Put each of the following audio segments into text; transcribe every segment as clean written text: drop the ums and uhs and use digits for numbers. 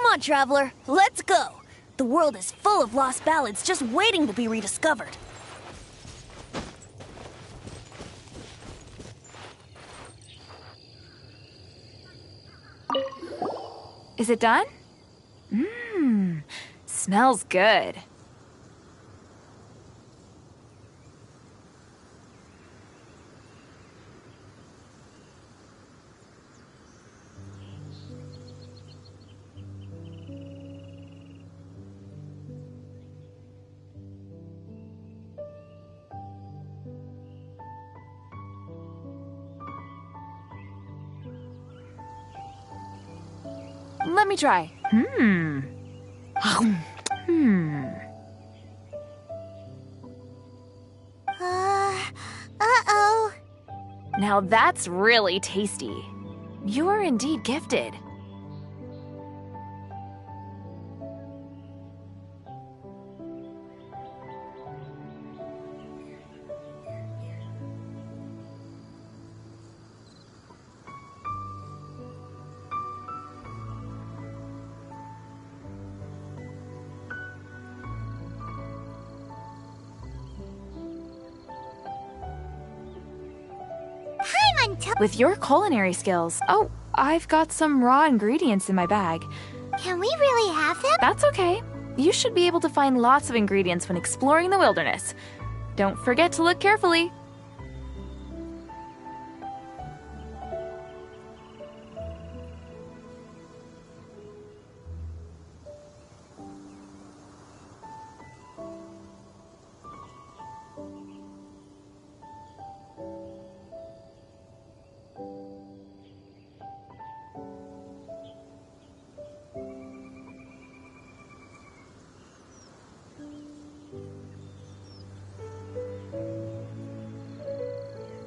Come on, traveler, let's go. The world is full of lost ballads just waiting to be rediscovered. Is it done? Smells good. Let me try. Uh-oh. Now that's really tasty. You're indeed gifted. With your culinary skills. Oh, I've got some raw ingredients in my bag. Can we really have them? That's okay. You should be able to find lots of ingredients when exploring the wilderness. Don't forget to look carefully.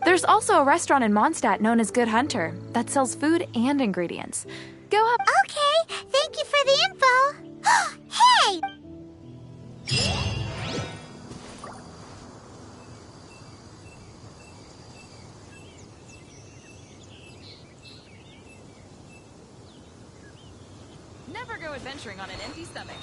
There's also a restaurant in Mondstadt known as Good Hunter that sells food and ingredients. Go up. Okay, thank you for the info. Hey! Never go adventuring on an empty stomach.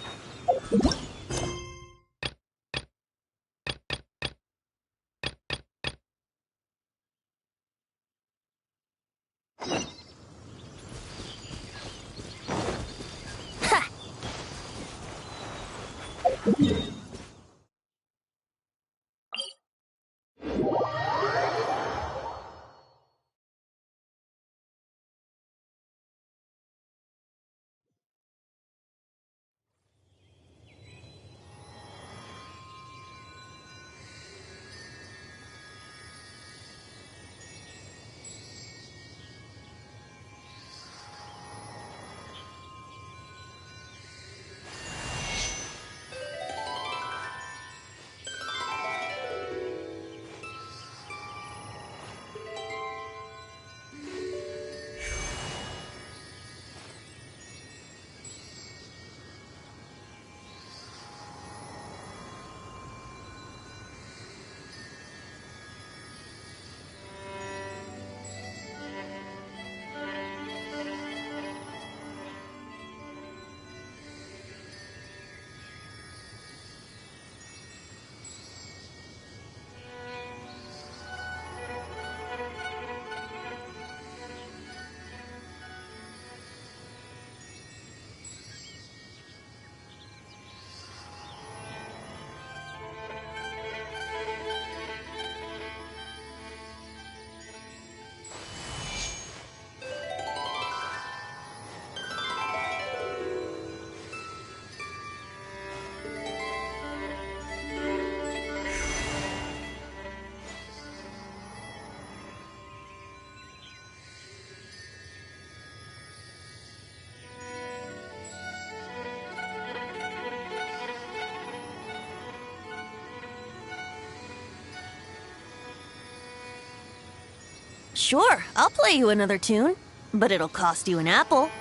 Sure, I'll play you another tune, but it'll cost you an apple.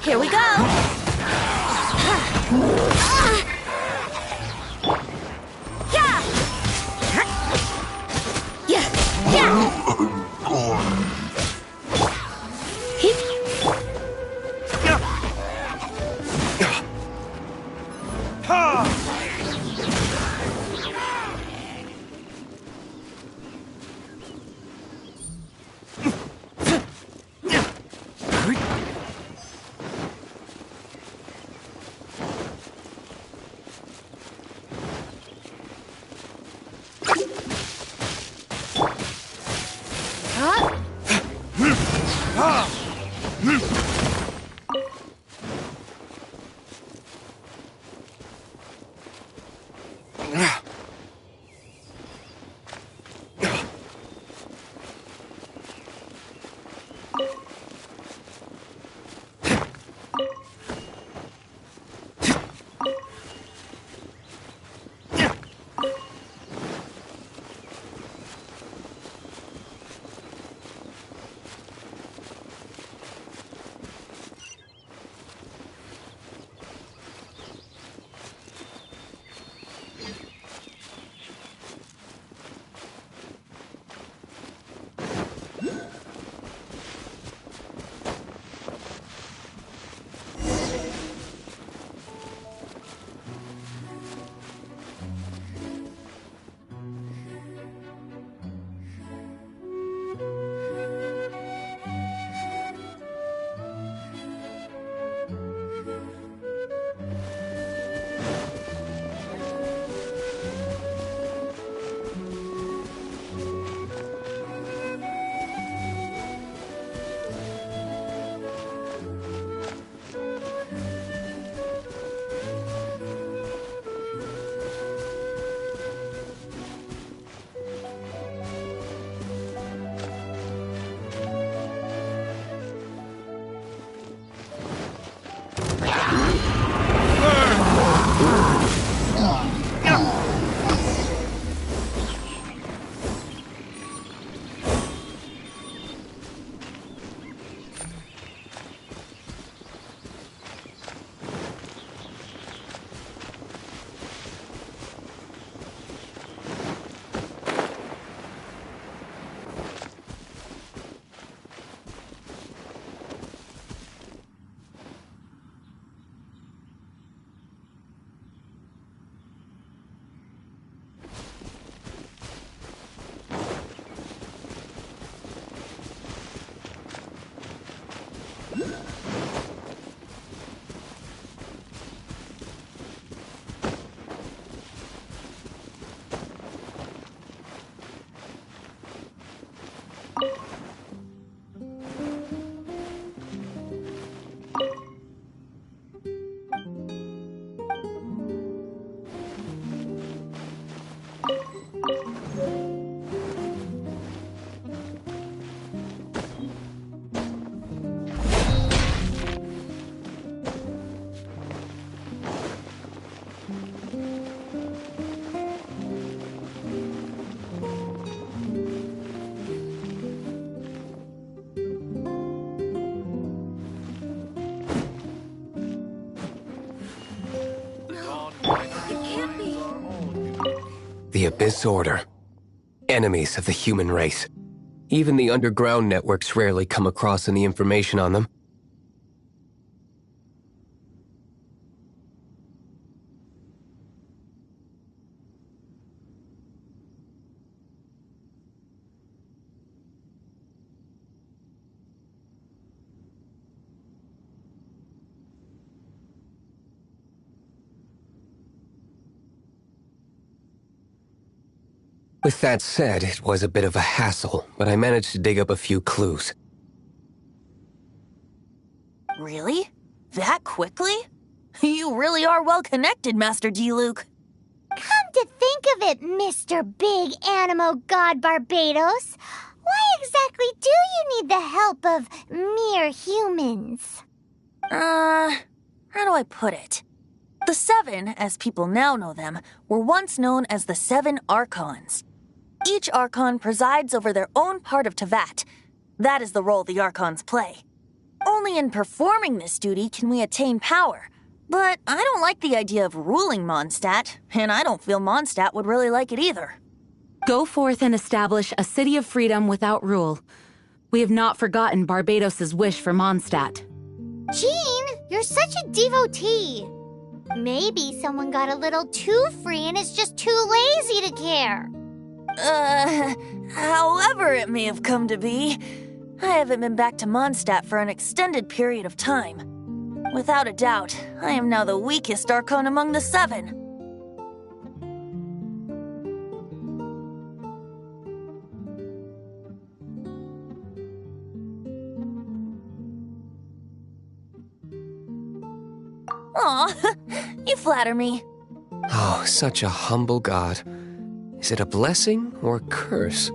Here we go! Yeah! Yeah! Yeah! The Abyss Order. Enemies of the human race. Even the underground networks rarely come across any information on them. With that said, it was a bit of a hassle, but I managed to dig up a few clues. Really? That quickly? You really are well connected, Master Diluc. Come to think of it, Mr. Big Animo God Barbados, why exactly do you need the help of mere humans? How do I put it? The Seven, as people now know them, were once known as the Seven Archons. Each Archon presides over their own part of Teyvat. That is the role the Archons play. Only in performing this duty can we attain power. But I don't like the idea of ruling Mondstadt, and I don't feel Mondstadt would really like it either. Go forth and establish a city of freedom without rule. We have not forgotten Barbados' wish for Mondstadt. Jean, you're such a devotee. Maybe someone got a little too free and is just too lazy to care. However it may have come to be, I haven't been back to Mondstadt for an extended period of time. Without a doubt, I am now the weakest Archon among the 7. Aw, you flatter me. Oh, such a humble god. Is it a blessing or a curse?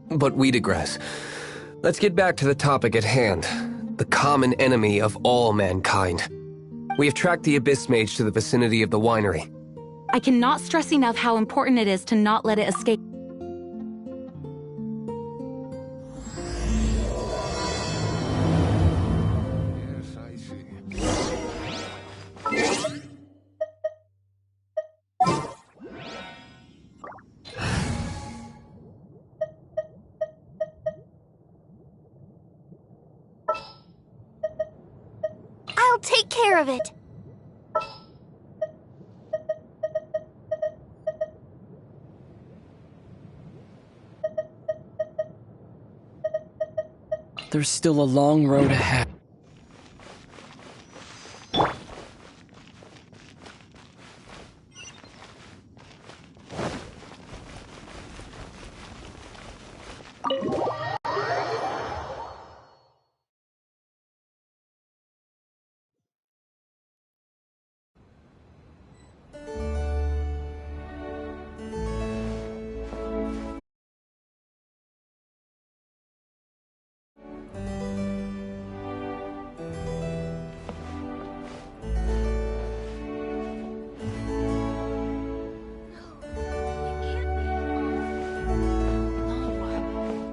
But we digress. Let's get back to the topic at hand. The common enemy of all mankind. We have tracked the Abyss Mage to the vicinity of the winery. I cannot stress enough how important it is to not let it escape. Yes, I see. I'll take care of it. There's still a long road ahead.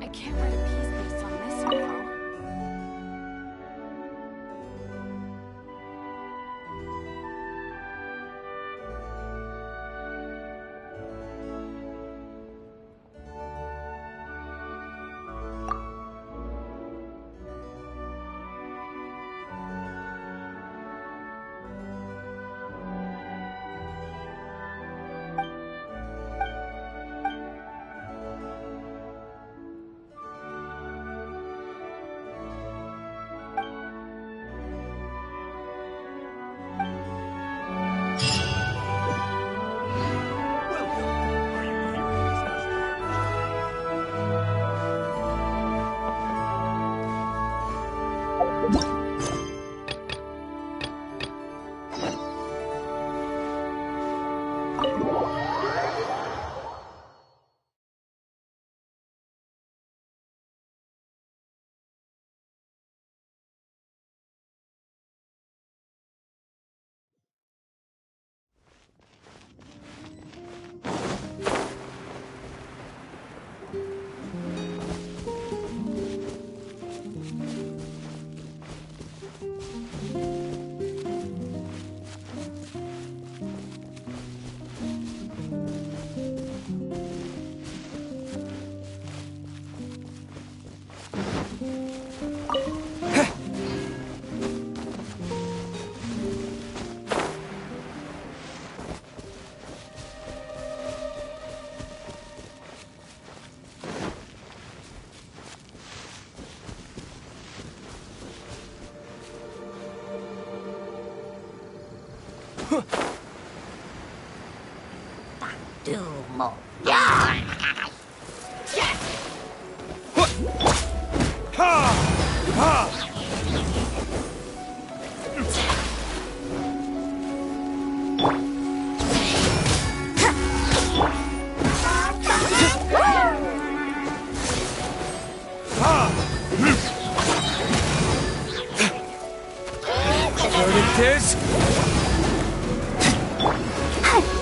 I can't write a piece based on this info.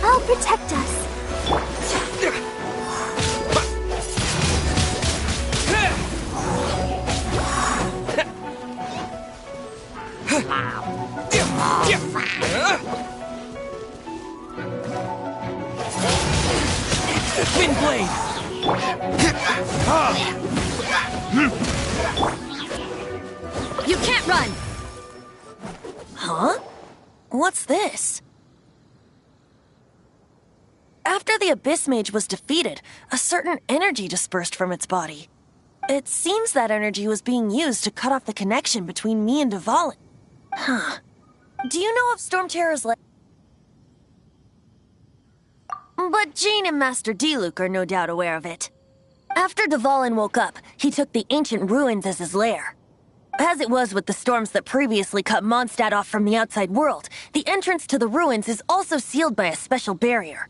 I'll protect us. What's this? After the Abyss Mage was defeated, a certain energy dispersed from its body. It seems that energy was being used to cut off the connection between me and Dvalin. Huh. Do you know of Storm Terror's But Jean and Master Diluc are no doubt aware of it. After Dvalin woke up, he took the ancient ruins as his lair. As it was with the storms that previously cut Mondstadt off from the outside world, the entrance to the ruins is also sealed by a special barrier.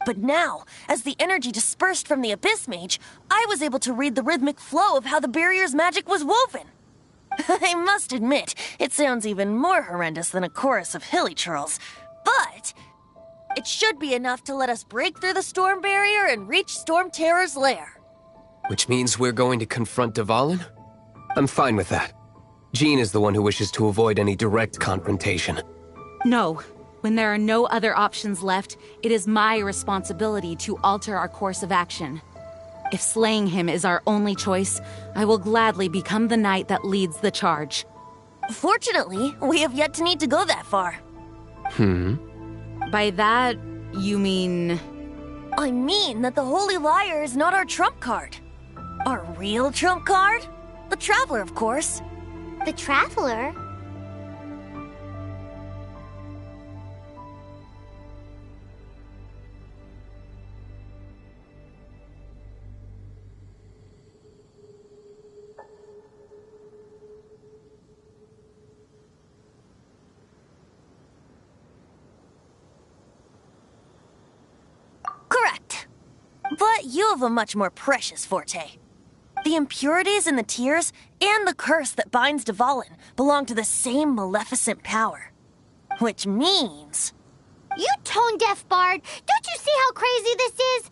But now, as the energy dispersed from the Abyss Mage, I was able to read the rhythmic flow of how the barrier's magic was woven. I must admit, it sounds even more horrendous than a chorus of hilichurls, but it should be enough to let us break through the storm barrier and reach Storm Terror's lair. Which means we're going to confront Dvalin? I'm fine with that. Jean is the one who wishes to avoid any direct confrontation. No. When there are no other options left, it is my responsibility to alter our course of action. If slaying him is our only choice, I will gladly become the knight that leads the charge. Fortunately, we have yet to need to go that far. By that, you mean... I mean that the Holy Liar is not our trump card. Our real trump card? The Traveler, of course. The Traveler? Correct. But you have a much more precious forte. The impurities in the tears and the curse that binds Dvalin belong to the same maleficent power. Which means... You tone-deaf bard! Don't you see how crazy this is?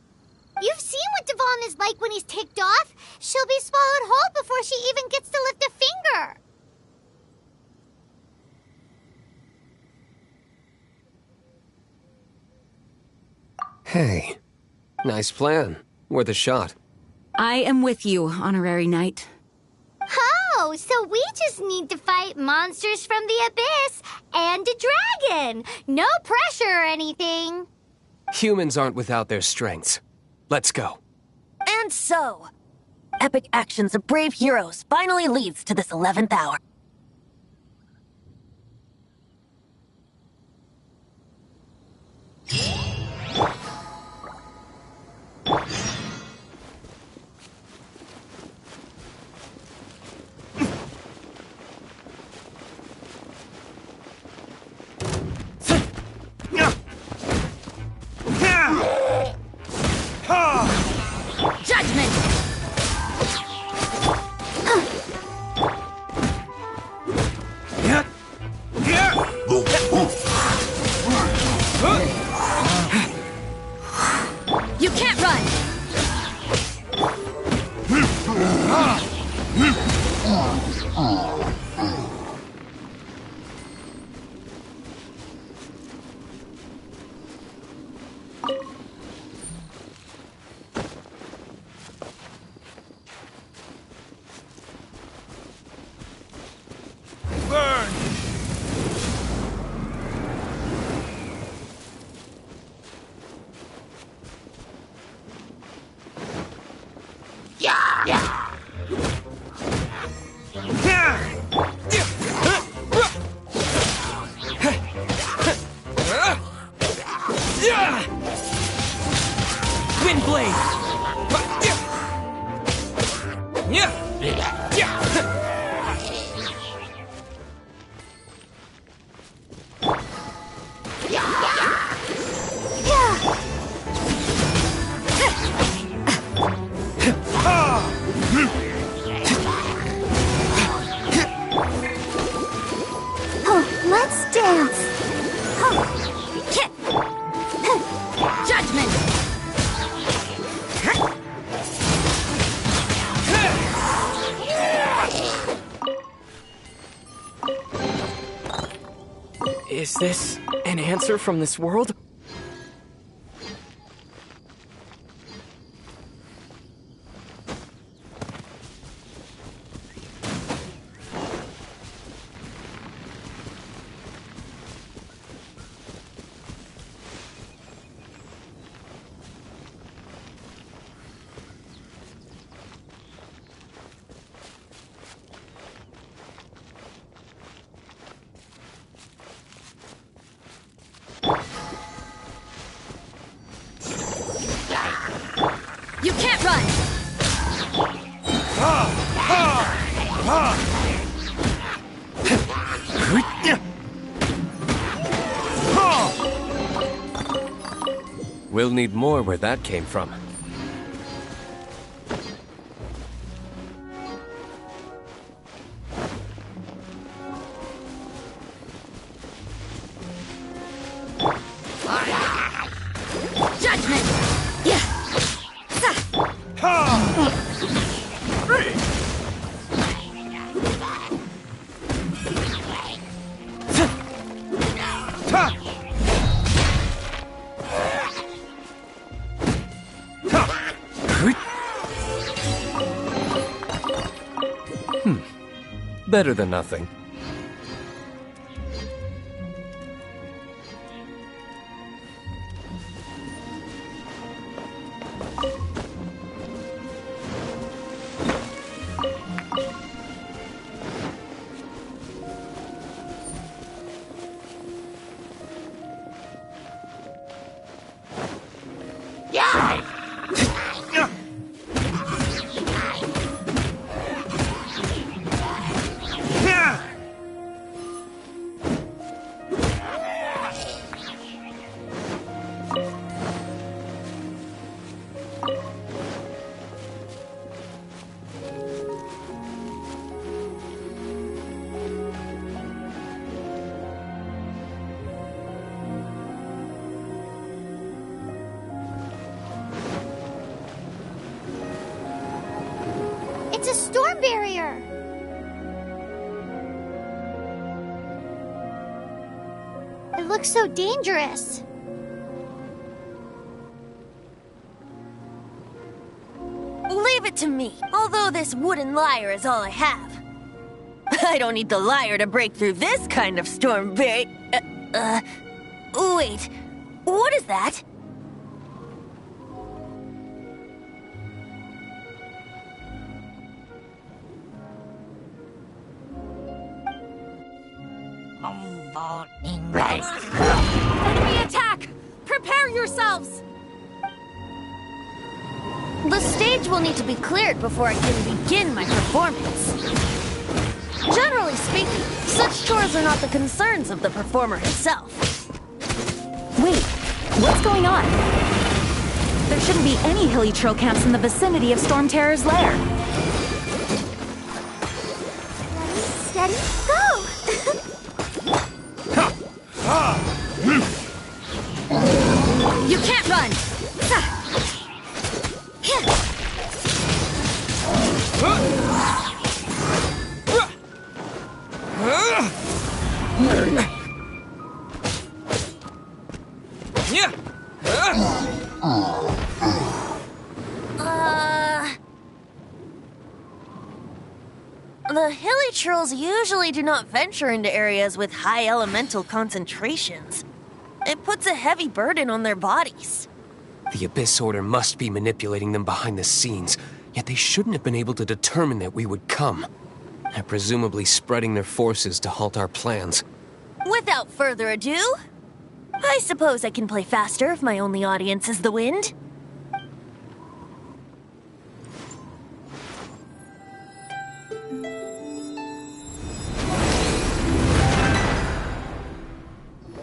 You've seen what Dvalin is like when he's ticked off. She'll be swallowed whole before she even gets to lift a finger. Hey, nice plan. Worth a shot. I am with you, Honorary Knight. Oh, so we just need to fight monsters from the Abyss and a dragon. No pressure or anything. Humans aren't without their strengths. Let's go. And so, epic actions of brave heroes finally leads to this 11th hour. Judgment! You can't run! Let's dance. Judgment! Is this an answer from this world? We'll need more where that came from. Judgment! Yeah! Better than nothing. It's a storm barrier! It looks so dangerous. Leave it to me, although this wooden lyre is all I have. I don't need the lyre to break through this kind of storm wait, what is that? Enemy attack! Prepare yourselves! The stage will need to be cleared before I can begin my performance. Generally speaking, such chores are not the concerns of the performer himself. Wait, what's going on? There shouldn't be any Hilichurl camps in the vicinity of Storm Terror's lair. Steady, go! You can't run! The Hilichurls usually do not venture into areas with high elemental concentrations. It puts a heavy burden on their bodies. The Abyss Order must be manipulating them behind the scenes, yet they shouldn't have been able to determine that we would come. They're presumably spreading their forces to halt our plans. Without further ado, I suppose I can play faster if my only audience is the wind.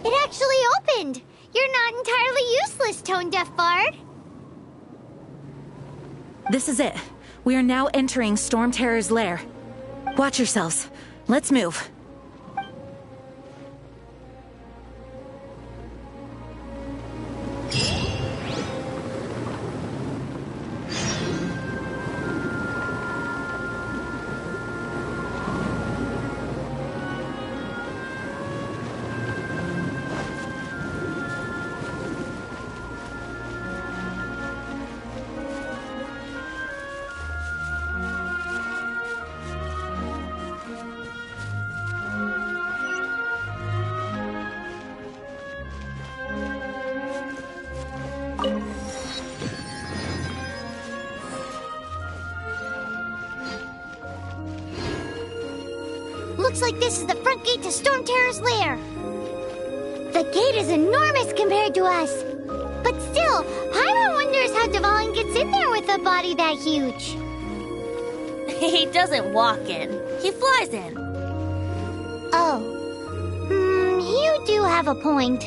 It actually opened! You're not entirely useless, Tone Deaf Bard. This is it. We are now entering Storm Terror's lair. Watch yourselves. Let's move. Looks like this is the front gate to Storm Terror's lair. The gate is enormous compared to us. But still, Paimon wonders how Dvalin gets in there with a body that huge. He doesn't walk in, he flies in. Oh. You do have a point.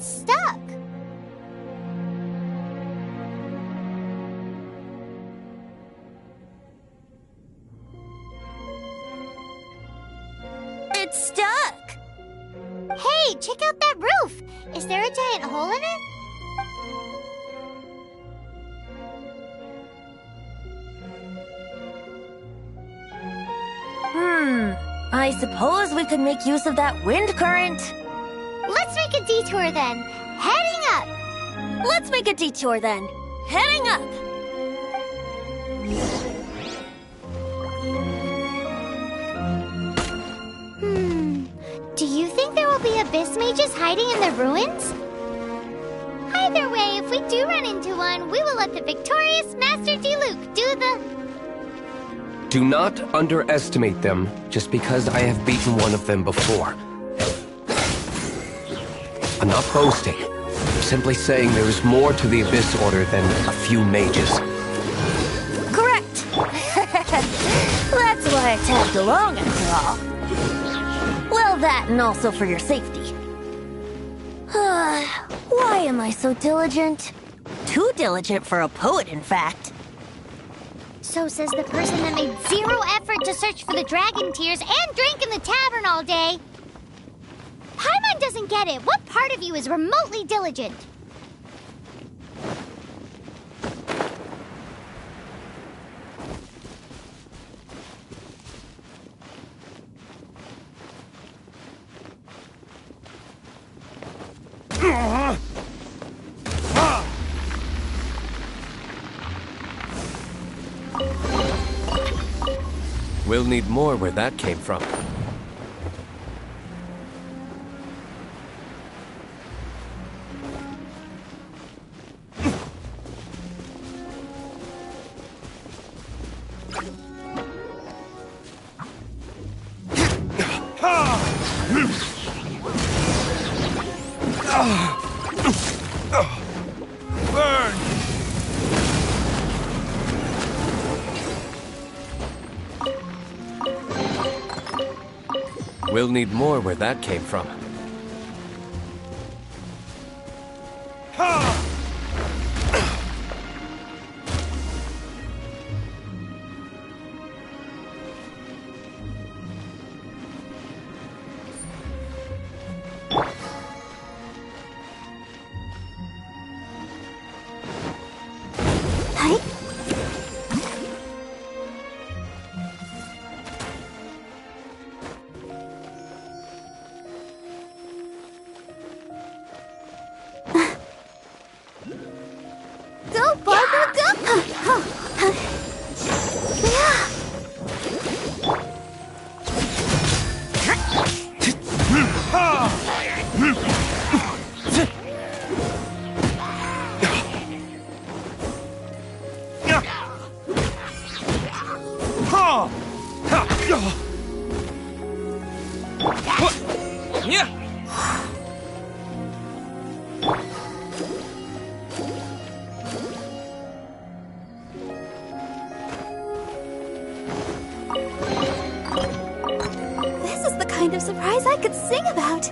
stuck. It's stuck! Hey, check out that roof! Is there a giant hole in it? I suppose we could make use of that wind current. Let's make a detour then. Heading up! Let's make a detour then. Heading up! Do you think there will be abyss mages hiding in the ruins? Either way, if we do run into one, we will let the victorious Master Diluc do the... Do not underestimate them just because I have beaten one of them before. I'm not boasting. I'm simply saying there is more to the Abyss Order than a few mages. Correct! That's why I tagged along after all. Well, that and also for your safety. Why am I so diligent? Too diligent for a poet, in fact. So says the person that made zero effort to search for the dragon tears and drank in the tavern all day. Paimon doesn't get it. What part of you is remotely diligent? We'll need more where that came from. We'll need more where that came from. Go, Barbara, go! This is the kind of surprise I could sing about.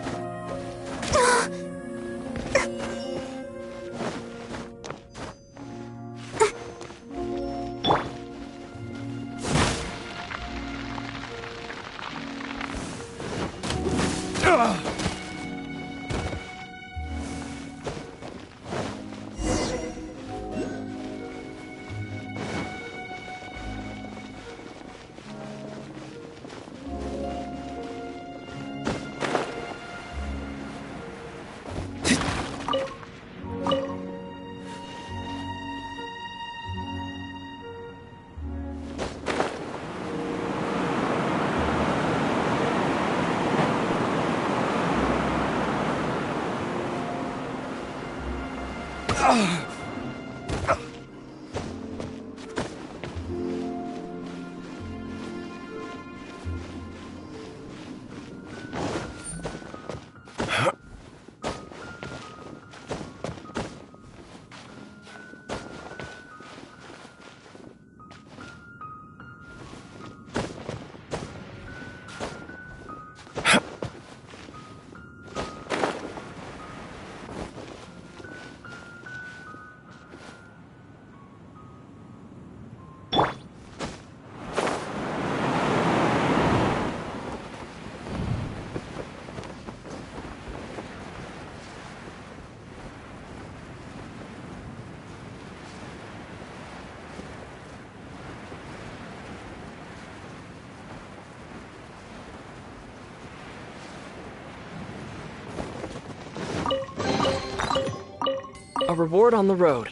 A reward on the road.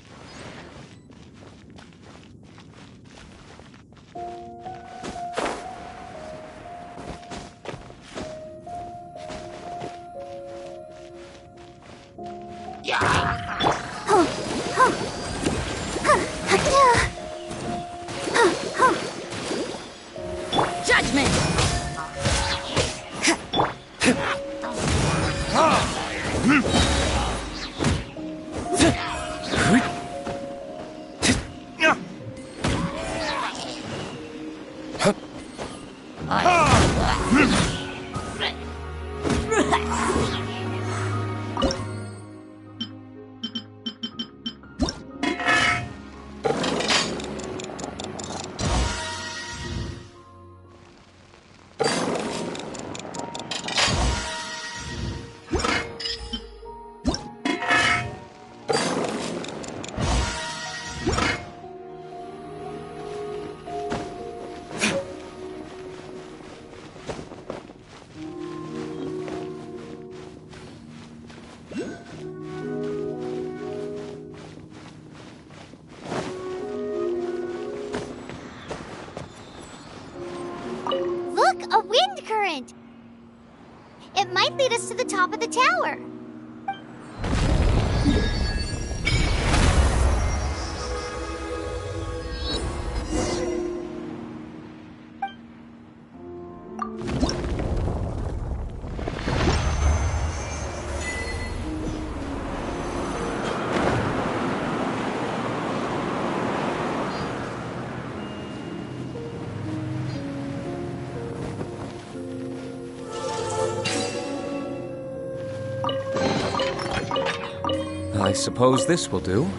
Judgment! Look, a wind current! It might lead us to the top of the tower. I suppose this will do.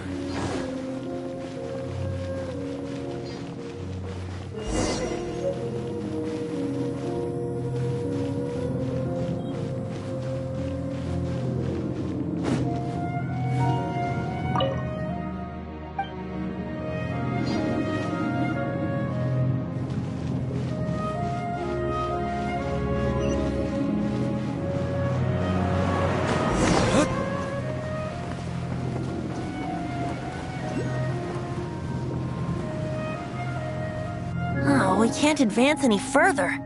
Oh, we can't advance any further.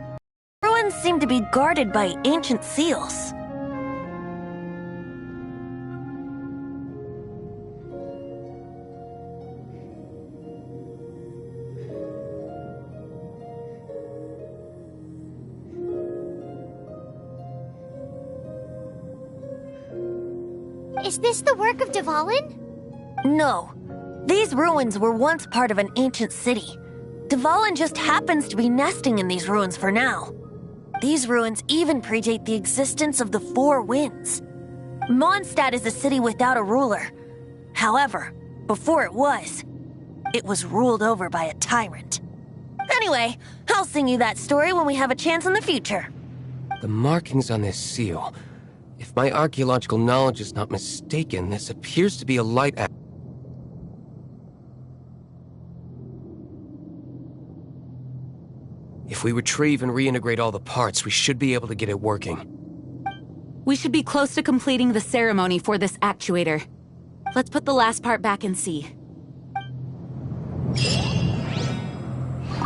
Ruins seem to be guarded by ancient seals. Is this the work of Dvalin? No. These ruins were once part of an ancient city. Dvalin just happens to be nesting in these ruins for now. These ruins even predate the existence of the Four Winds. Mondstadt is a city without a ruler. However, before it was ruled over by a tyrant. Anyway, I'll sing you that story when we have a chance in the future. The markings on this seal. If my archaeological knowledge is not mistaken, this appears to be a light. If we retrieve and reintegrate all the parts, we should be able to get it working. We should be close to completing the ceremony for this actuator. Let's put the last part back and see.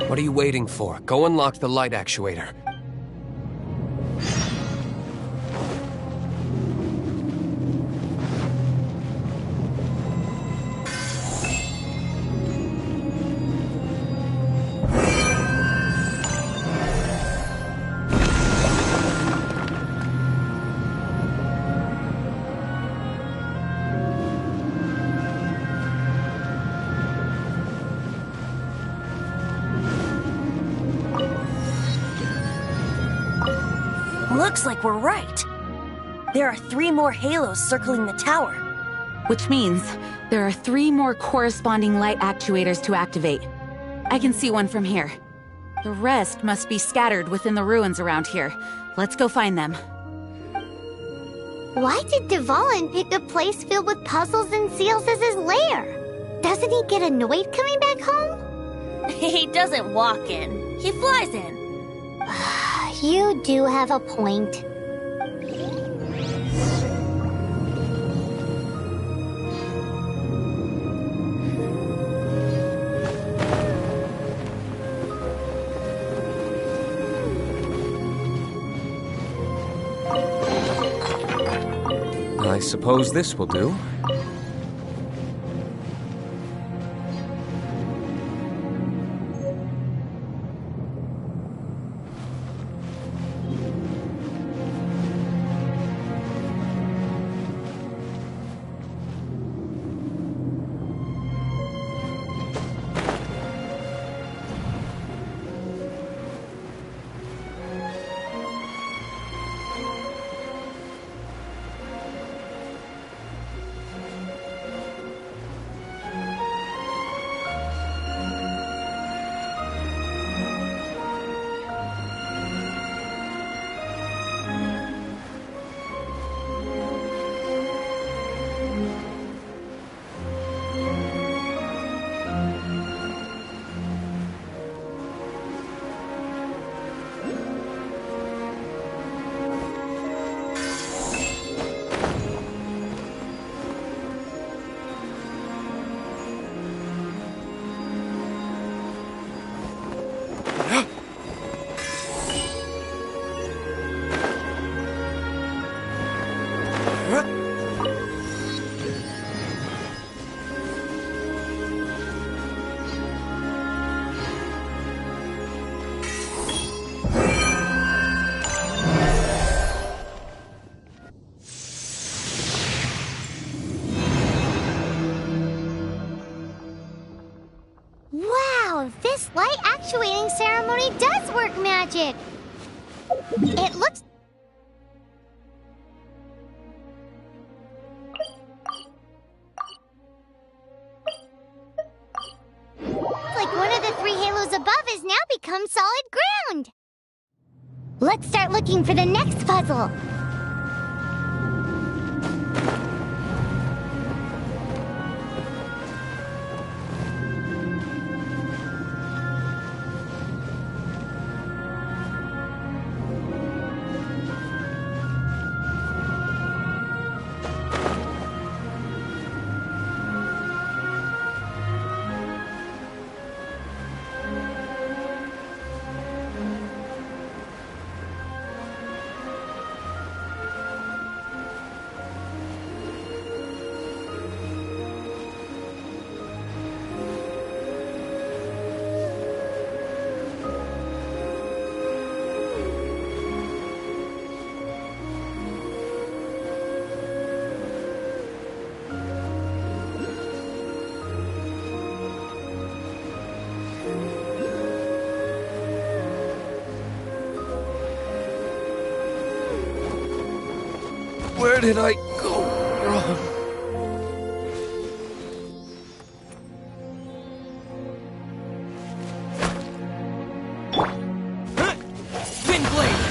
What are you waiting for? Go unlock the light actuator. Looks like we're right. There are 3 more halos circling the tower. Which means there are 3 more corresponding light actuators to activate. I can see one from here. The rest must be scattered within the ruins around here. Let's go find them. Why did Dvalin pick a place filled with puzzles and seals as his lair? Doesn't he get annoyed coming back home? He doesn't walk in. He flies in. You do have a point. I suppose this will do. Wow, this light actuating ceremony does work magic. It looks like one of the three halos above has now become solid ground. Let's start looking for the next puzzle. Where did I go wrong? Windblade!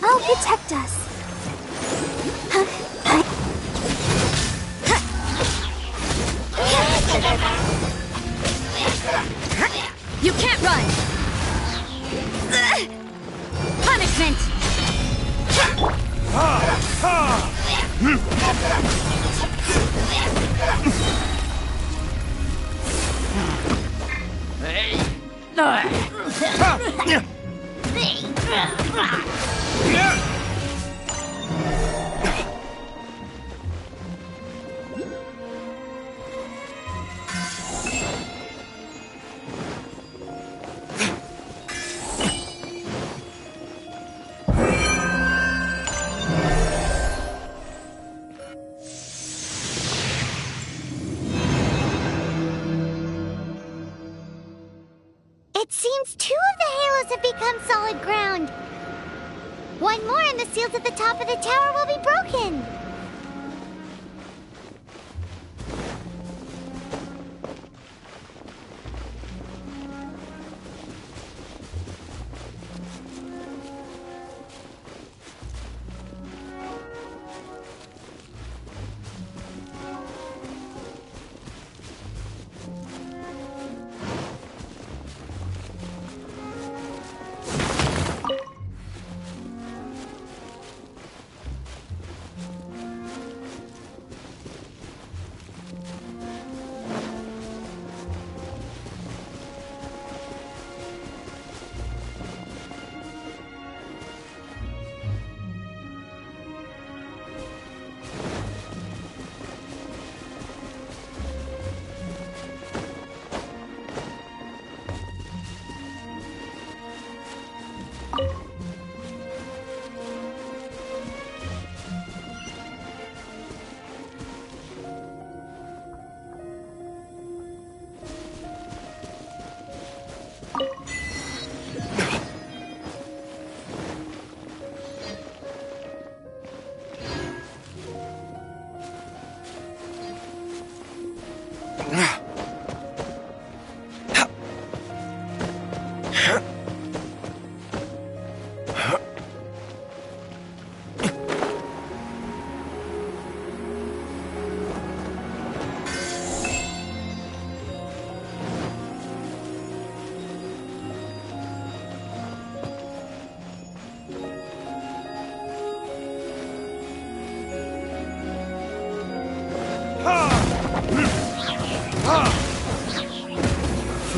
I'll protect us. You can't run! Punishment! It seems 2 of the halos have become solid ground. 1 more and the seals at the top of the tower will be broken.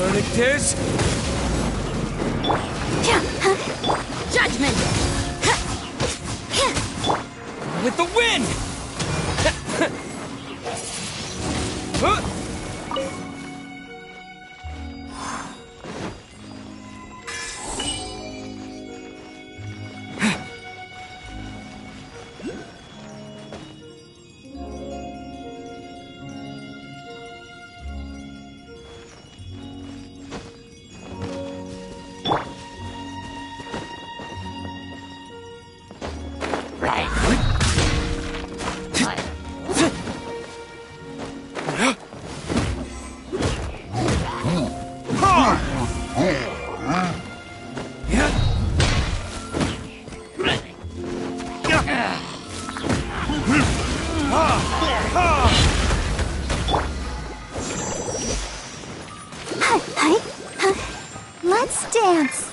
Vernictis? Judgment! With the wind! Let's dance.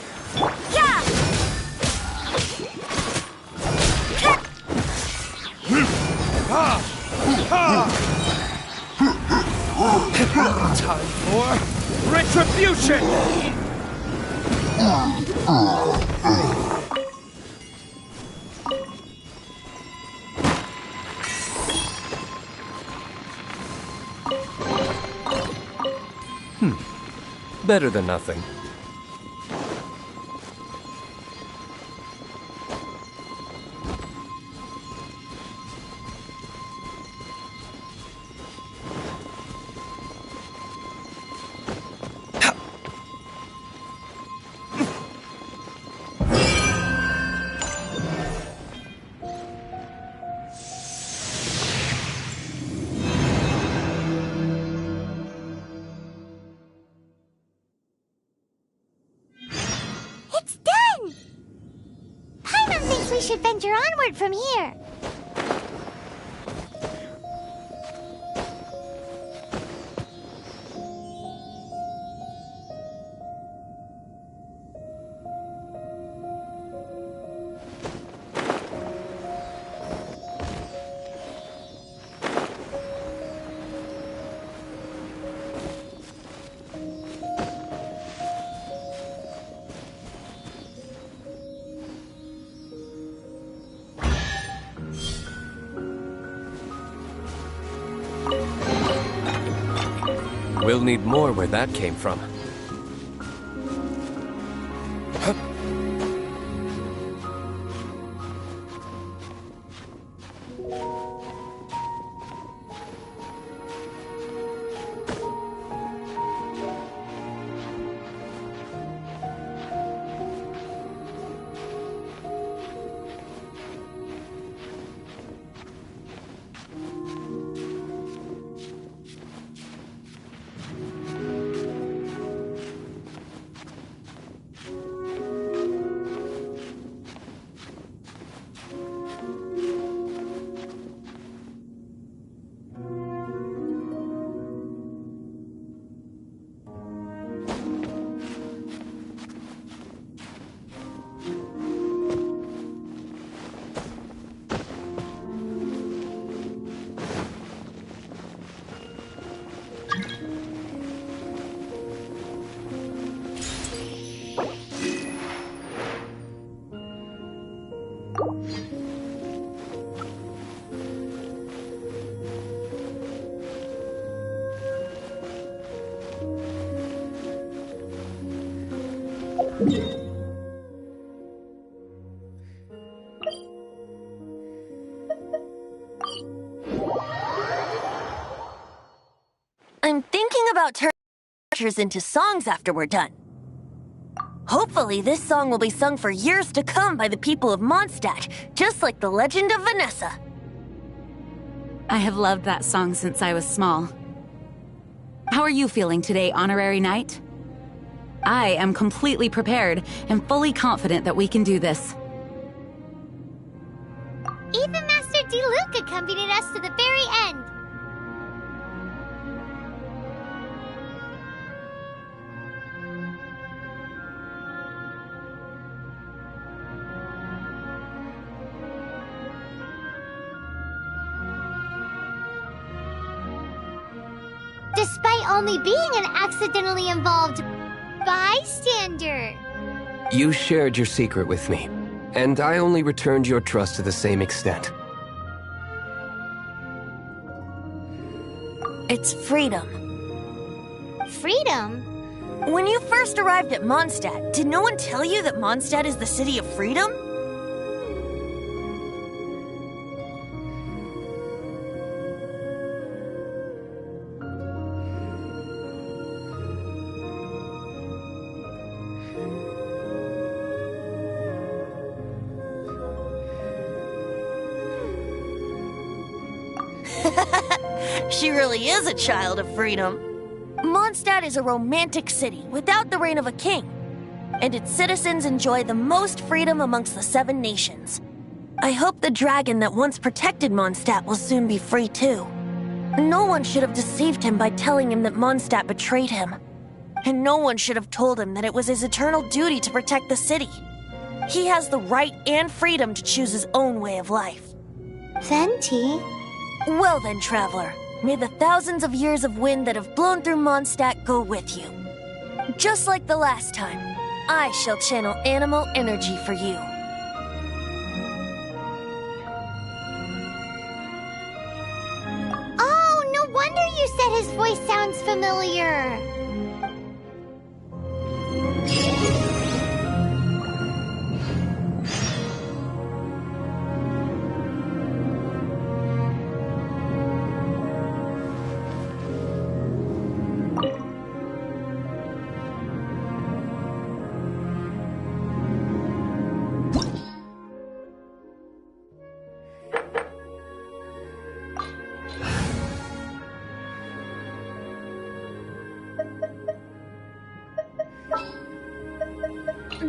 Time for retribution! Better than nothing. we should venture onward from here. We'll need more where that came from. I'm thinking about turning pictures into songs after we're done. Hopefully, this song will be sung for years to come by the people of Mondstadt, just like the legend of Vanessa. I have loved that song since I was small. How are you feeling today, Honorary Knight? I am completely prepared and fully confident that we can do this. Even Master Diluc accompanied us to the very end. Despite only being an accidentally involved bystander. You shared your secret with me, and I only returned your trust to the same extent. It's freedom. Freedom? When you first arrived at Mondstadt, did no one tell you that Mondstadt is the city of freedom? She really is a child of freedom. Mondstadt is a romantic city without the reign of a king, and its citizens enjoy the most freedom amongst the 7 nations. I hope the dragon that once protected Mondstadt will soon be free too. No one should have deceived him by telling him that Mondstadt betrayed him. And no one should have told him that it was his eternal duty to protect the city. He has the right and freedom to choose his own way of life. Venti? Well then, traveler, may the thousands of years of wind that have blown through Mondstadt go with you. Just like the last time, I shall channel animal energy for you. Oh, no wonder you said his voice sounds familiar.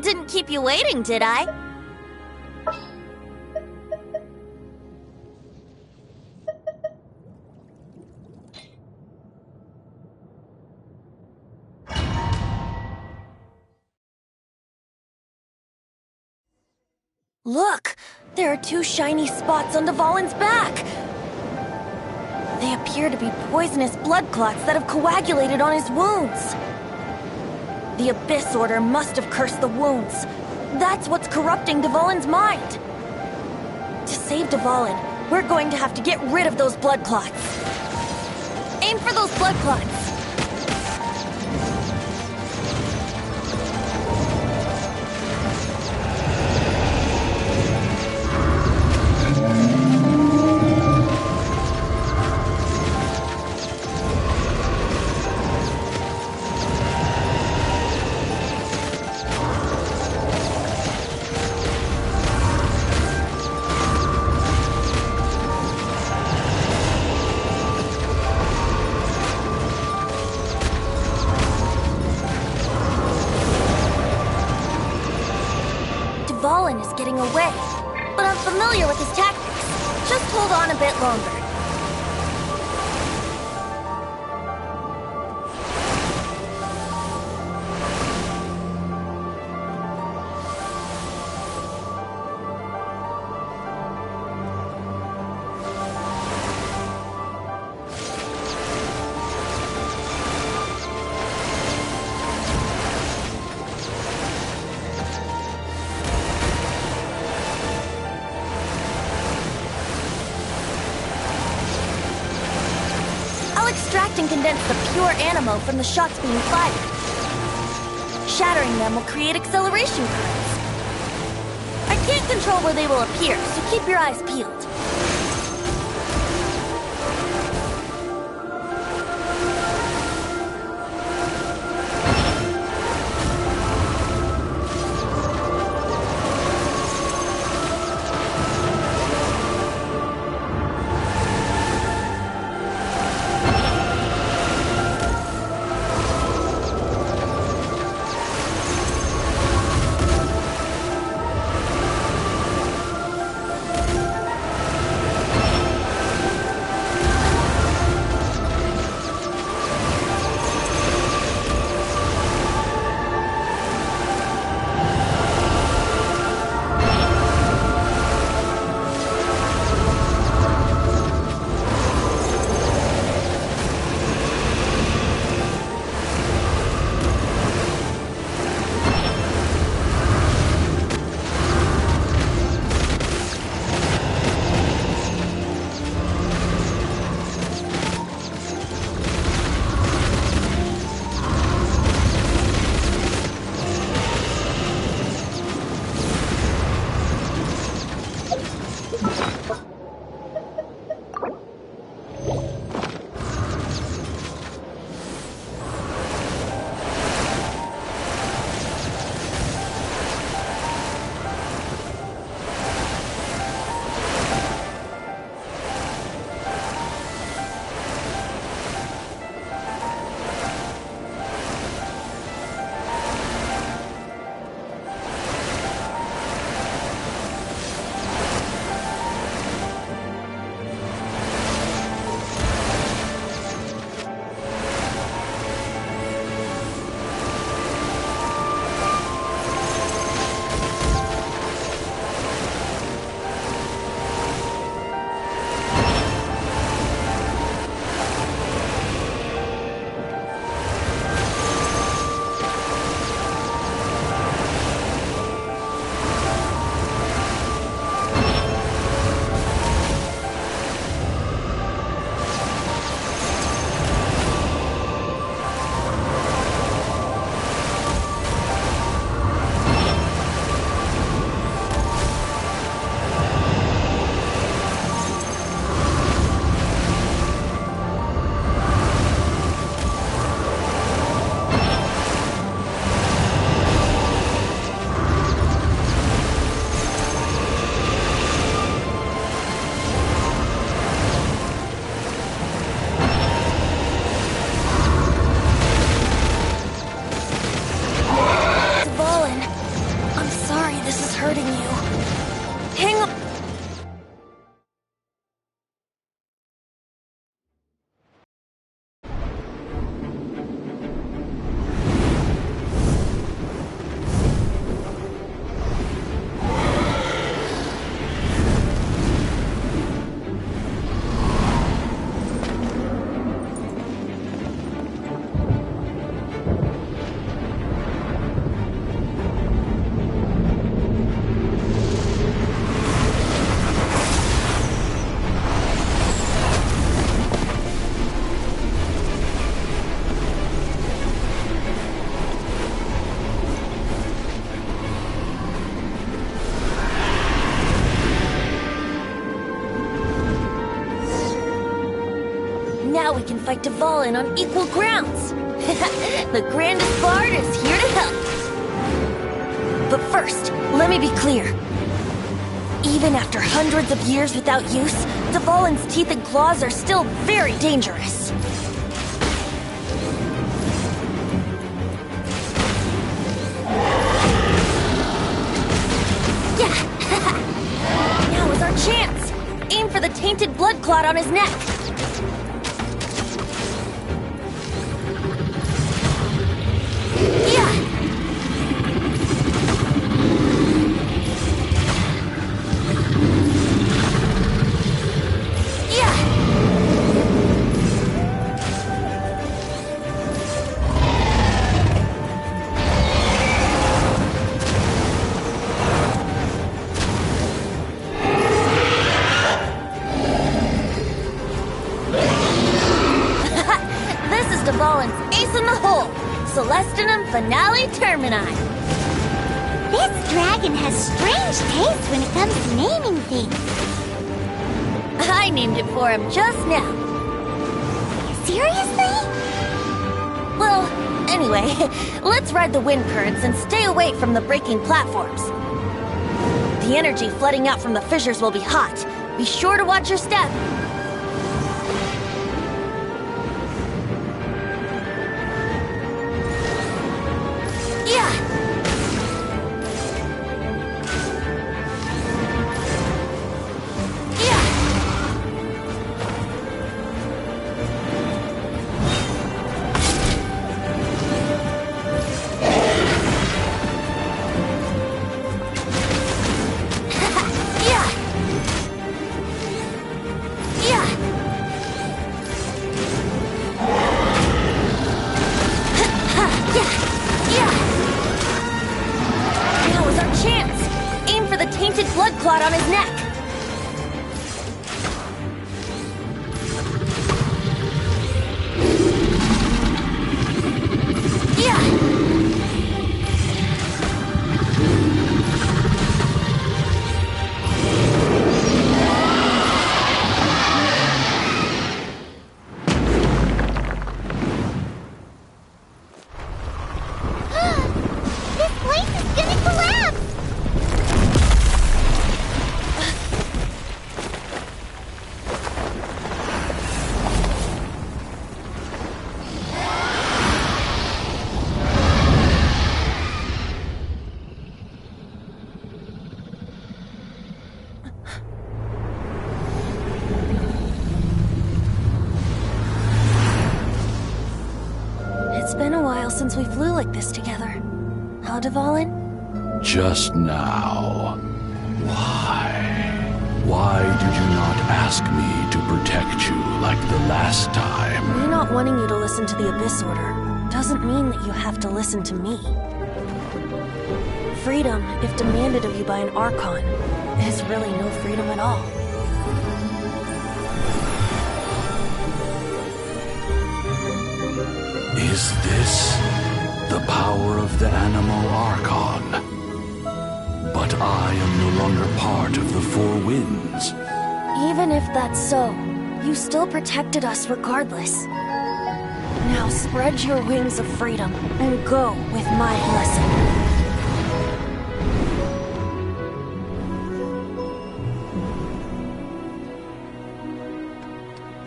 Didn't keep you waiting, did I? Look! There are two shiny spots on Dvalin's back! They appear to be poisonous blood clots that have coagulated on his wounds. The Abyss Order must have cursed the wounds. That's what's corrupting Dvalin's mind. To save Dvalin, we're going to have to get rid of those blood clots. Aim for those blood clots. Dvalin is getting away, but I'm familiar with his tactics. Just hold on a bit longer. Extract and condense the pure animo from the shots being fired. Shattering them will create acceleration currents. I can't control where they will appear, so keep your eyes peeled. Now we can fight Dvalin on equal grounds. The grandest bard is here to help. But first, let me be clear. Even after hundreds of years without use, Dvalin's teeth and claws are still very dangerous. Now is our chance! Aim for the tainted blood clot on his neck! Yeah! Dvalin's ace in the hole! Celestinum Finale Termini! This dragon has strange taste when it comes to naming things. I named it for him just now. Seriously? Well, anyway, let's ride the wind currents and stay away from the breaking platforms. The energy flooding out from the fissures will be hot. Be sure to watch your step. Blood clot on his neck. This place is gonna collapse! It's been a while since we flew like this together. How, Dvalin? Just now. Why? Why did you not ask me to protect you like the last time? Me not wanting you to listen to the Abyss Order doesn't mean that you have to listen to me. Freedom, if demanded of you by an Archon, is really no freedom at all. Is this the power of the Animal Archon? But I am no longer part of the Four Winds. Even if that's so, you still protected us regardless. Now spread your wings of freedom and go with my blessing.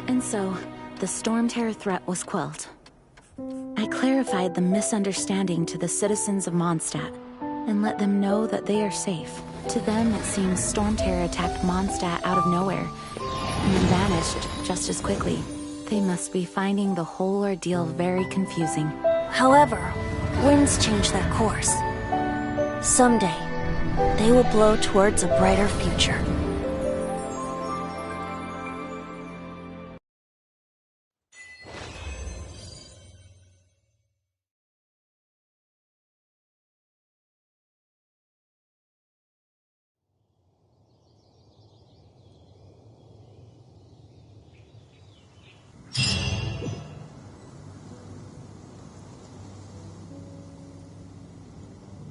And so, the Storm Terror threat was quelled. I clarified the misunderstanding to the citizens of Mondstadt, and let them know that they are safe. To them, it seems Storm Terror attacked Mondstadt out of nowhere, and then vanished just as quickly. They must be finding the whole ordeal very confusing. However, winds change their course. Someday, they will blow towards a brighter future.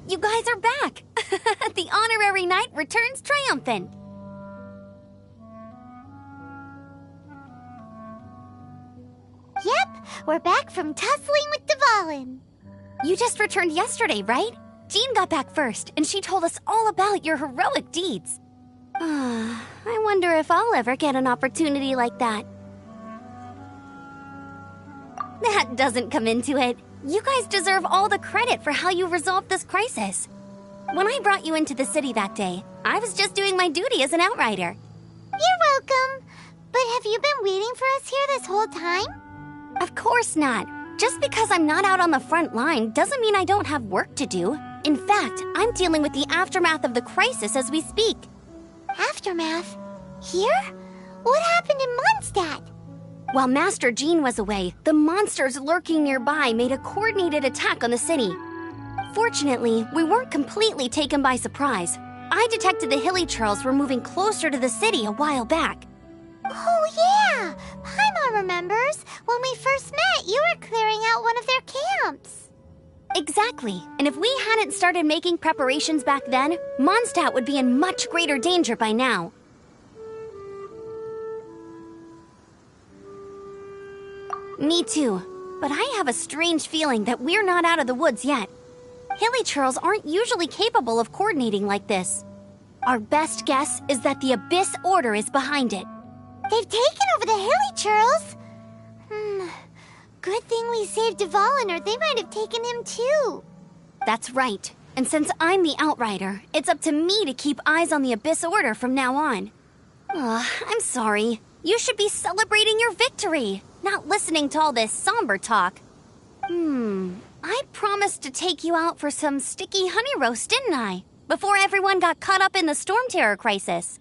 You guys are back! The honorary knight returns triumphant! We're back from tussling with Dvalin. You just returned yesterday, right? Jean got back first, and she told us all about your heroic deeds. I wonder if I'll ever get an opportunity like that. That doesn't come into it. You guys deserve all the credit for how you resolved this crisis. When I brought you into the city that day, I was just doing my duty as an outrider. You're welcome. But have you been waiting for us here this whole time? Of course not. Just because I'm not out on the front line doesn't mean I don't have work to do. In fact, I'm dealing with the aftermath of the crisis as we speak. Aftermath? Here? What happened in Mondstadt? While Master Jean was away, the monsters lurking nearby made a coordinated attack on the city. Fortunately, we weren't completely taken by surprise. I detected the Hilichurls were moving closer to the city a while back. Oh yeah! Paimon remembers. When we first met, you were clearing out one of their camps. Exactly. And if we hadn't started making preparations back then, Mondstadt would be in much greater danger by now. Me too. But I have a strange feeling that we're not out of the woods yet. Hilichurls aren't usually capable of coordinating like this. Our best guess is that the Abyss Order is behind it. They've taken over the Hilichurls? Good thing we saved Dvalin, or they might have taken him too. That's right. And since I'm the Outrider, it's up to me to keep eyes on the Abyss Order from now on. I'm sorry. You should be celebrating your victory, not listening to all this somber talk. I promised to take you out for some sticky honey roast, didn't I? Before everyone got caught up in the Storm Terror crisis.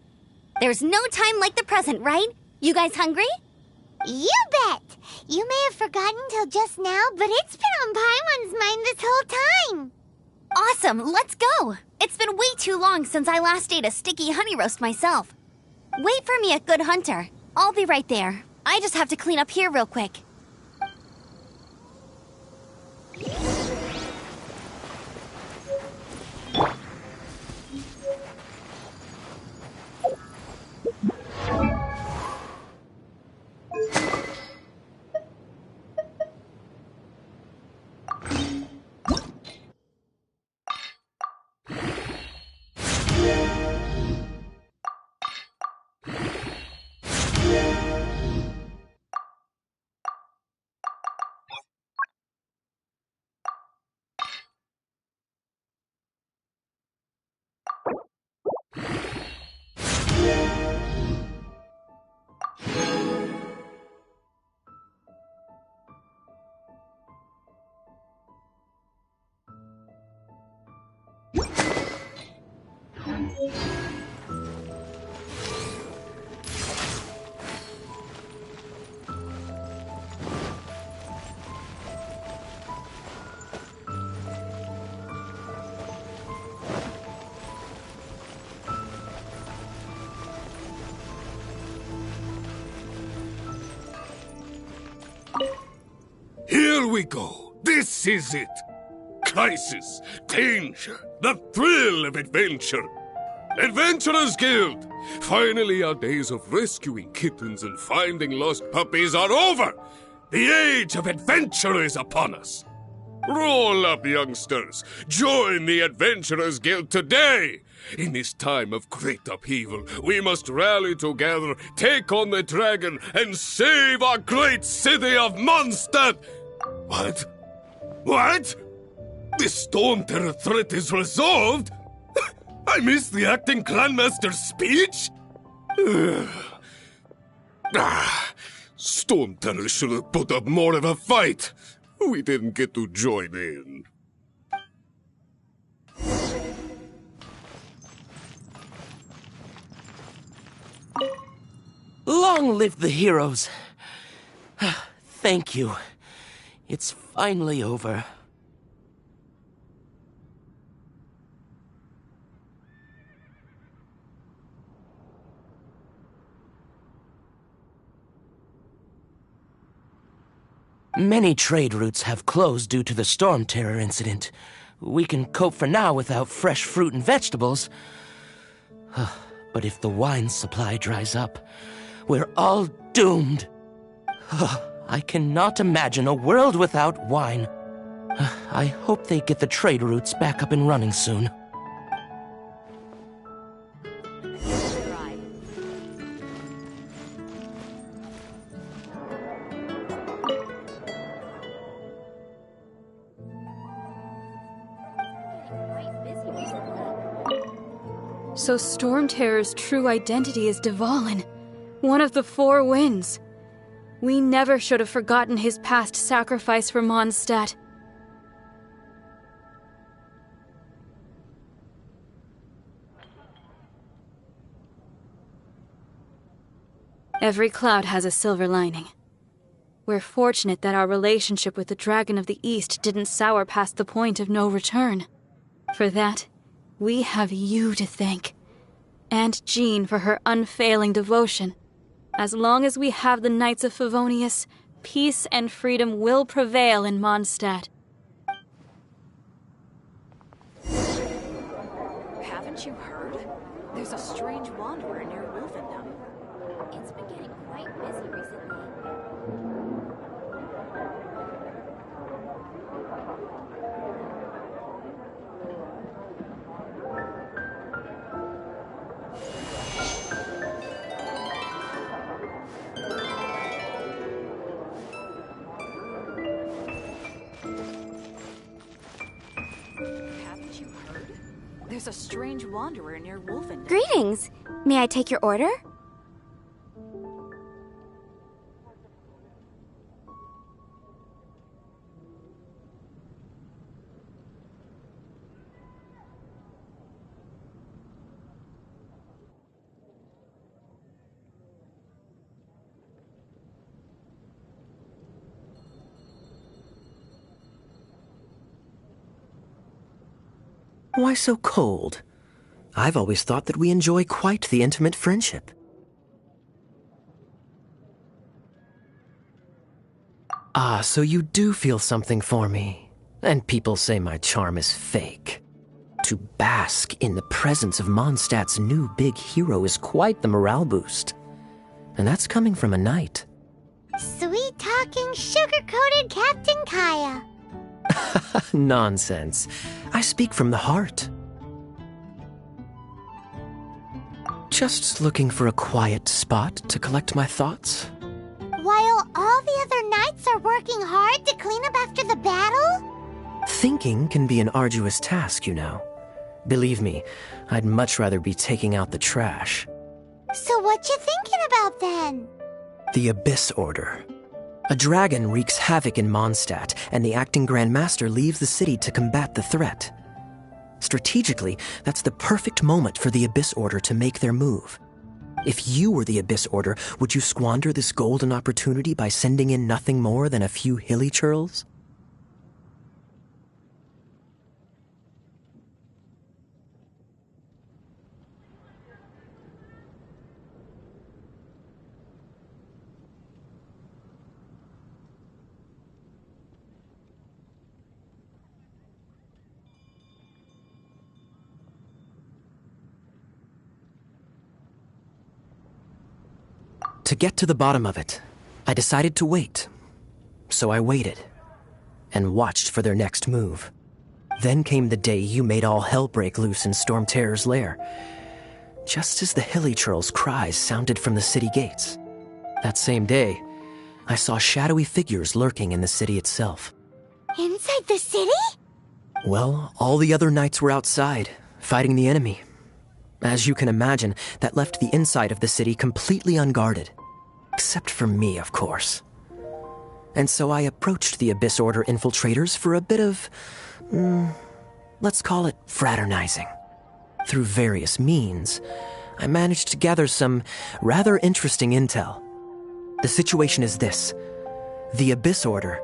There's no time like the present, right? You guys hungry? You bet! You may have forgotten till just now, but it's been on Paimon's mind this whole time. Awesome, let's go! It's been way too long since I last ate a sticky honey roast myself. Wait for me at Good Hunter. I'll be right there. I just have to clean up here real quick. Here we go. This is it. Crisis, danger, the thrill of adventure. Adventurers Guild! Finally, our days of rescuing kittens and finding lost puppies are over! The age of adventure is upon us! Roll up, youngsters! Join the Adventurers Guild today! In this time of great upheaval, we must rally together, take on the dragon, and save our great city of Mondstadt! What? What? The Storm Terror threat is resolved? I missed the acting clanmaster's speech? Storm Terror should have put up more of a fight. We didn't get to join in. Long live the heroes. Thank you. It's finally over. Many trade routes have closed due to the Storm Terror incident. We can cope for now without fresh fruit and vegetables. But if the wine supply dries up, we're all doomed. I cannot imagine a world without wine. I hope they get the trade routes back up and running soon. So Storm Terror's true identity is Dvalin, one of the Four Winds. We never should have forgotten his past sacrifice for Mondstadt. Every cloud has a silver lining. We're fortunate that our relationship with the Dragon of the East didn't sour past the point of no return. For that, we have you to thank. And Jean for her unfailing devotion. As long as we have the Knights of Favonius, peace and freedom will prevail in Mondstadt. Haven't you heard? There's a strange wanderer near Wolfendom. It's been getting quite busy recently. Haven't you heard? There's a strange wanderer near Wolfendom. Greetings! May I take your order? Why so cold? I've always thought that we enjoy quite the intimate friendship. Ah, so you do feel something for me. And people say my charm is fake. To bask in the presence of Mondstadt's new big hero is quite the morale boost. And that's coming from a knight. Sweet-talking, sugar-coated Captain Kaya. Nonsense. I speak from the heart. Just looking for a quiet spot to collect my thoughts. While all the other knights are working hard to clean up after the battle? Thinking can be an arduous task, you know. Believe me, I'd much rather be taking out the trash. So what you thinking about then? The Abyss Order. A dragon wreaks havoc in Mondstadt, and the acting Grand Master leaves the city to combat the threat. Strategically, that's the perfect moment for the Abyss Order to make their move. If you were the Abyss Order, would you squander this golden opportunity by sending in nothing more than a few hilly churls? To get to the bottom of it, I decided to wait. So I waited, and watched for their next move. Then came the day you made all hell break loose in Storm Terror's lair, just as the hilly churl's cries sounded from the city gates. That same day, I saw shadowy figures lurking in the city itself. Inside the city? Well, all the other knights were outside, fighting the enemy. As you can imagine, that left the inside of the city completely unguarded. Except for me, of course. And so I approached the Abyss Order infiltrators for a bit of, let's call it fraternizing. Through various means, I managed to gather some rather interesting intel. The situation is this. The Abyss Order,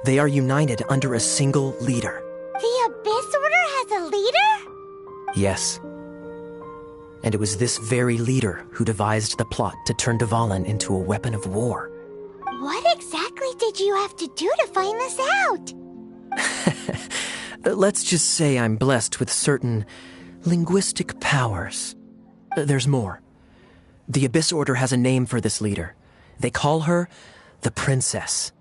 they are united under a single leader. The Abyss Order has a leader? Yes. And it was this very leader who devised the plot to turn Dvalin into a weapon of war. What exactly did you have to do to find this out? Let's just say I'm blessed with certain linguistic powers. There's more. The Abyss Order has a name for this leader. They call her the princess.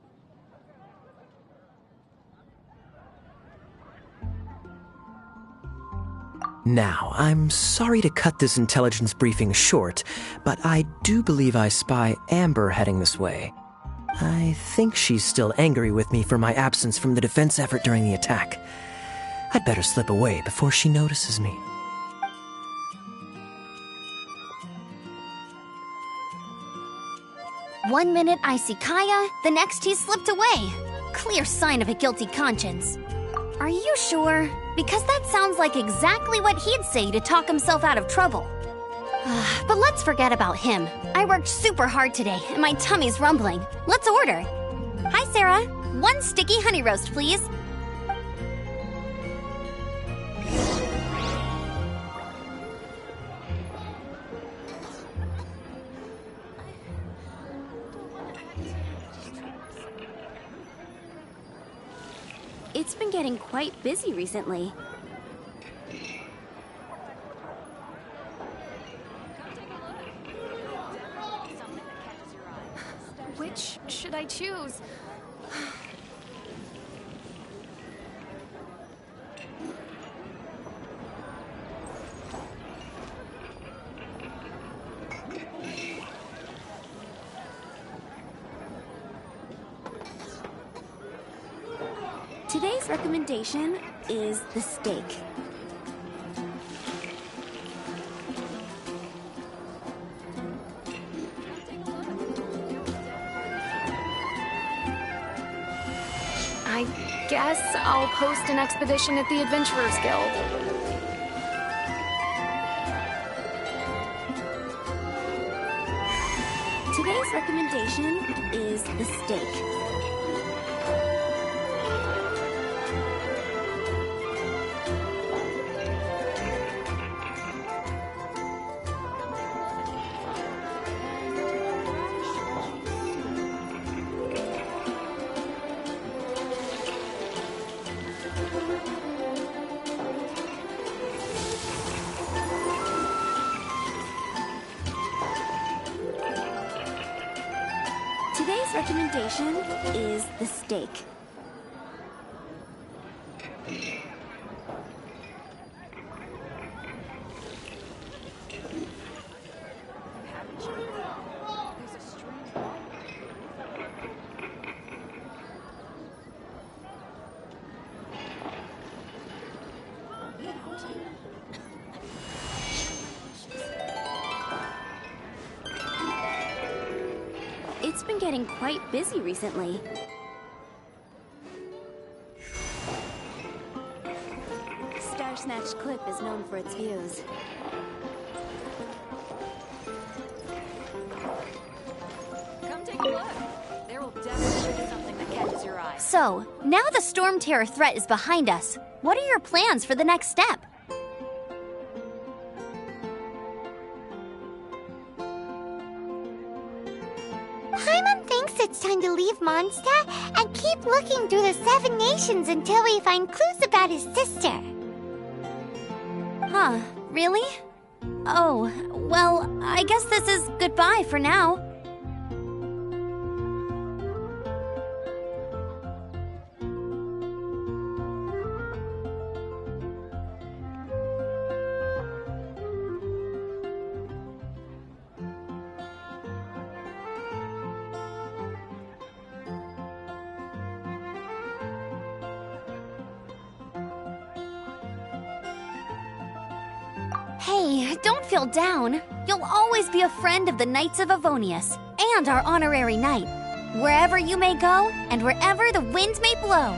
Now, I'm sorry to cut this intelligence briefing short, but I do believe I spy Amber heading this way. I think she's still angry with me for my absence from the defense effort during the attack. I'd better slip away before she notices me. One minute I see Kaya, the next he's slipped away. Clear sign of a guilty conscience. Are you sure? Because that sounds like exactly what he'd say to talk himself out of trouble. But let's forget about him. I worked super hard today, and my tummy's rumbling. Let's order. Hi, Sarah. 1 sticky honey roast, please. It's been getting quite busy recently. Which should I choose? Today's recommendation is the steak. I guess I'll post an expedition at the Adventurers Guild. Today's recommendation is the steak. Today's recommendation is the steak. It's been getting quite busy recently. Star Snatch Cliff is known for its views. Come take a look. There will definitely be something that catches your eye. So, now the Storm Terror threat is behind us. What are your plans for the next step? Paimon thinks it's time to leave Mondstadt and keep looking through the 7 nations until we find clues about his sister. Huh, really? Oh, well, I guess this is goodbye for now. Hey, don't feel down. You'll always be a friend of the Knights of Avonius, and our honorary knight. Wherever you may go, and wherever the wind may blow.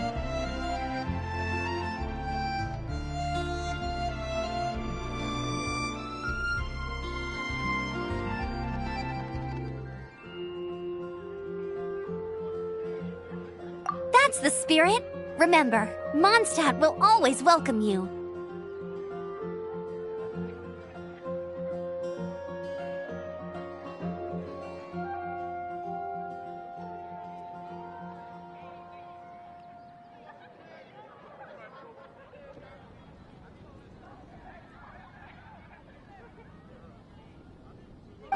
That's the spirit. Remember, Mondstadt will always welcome you.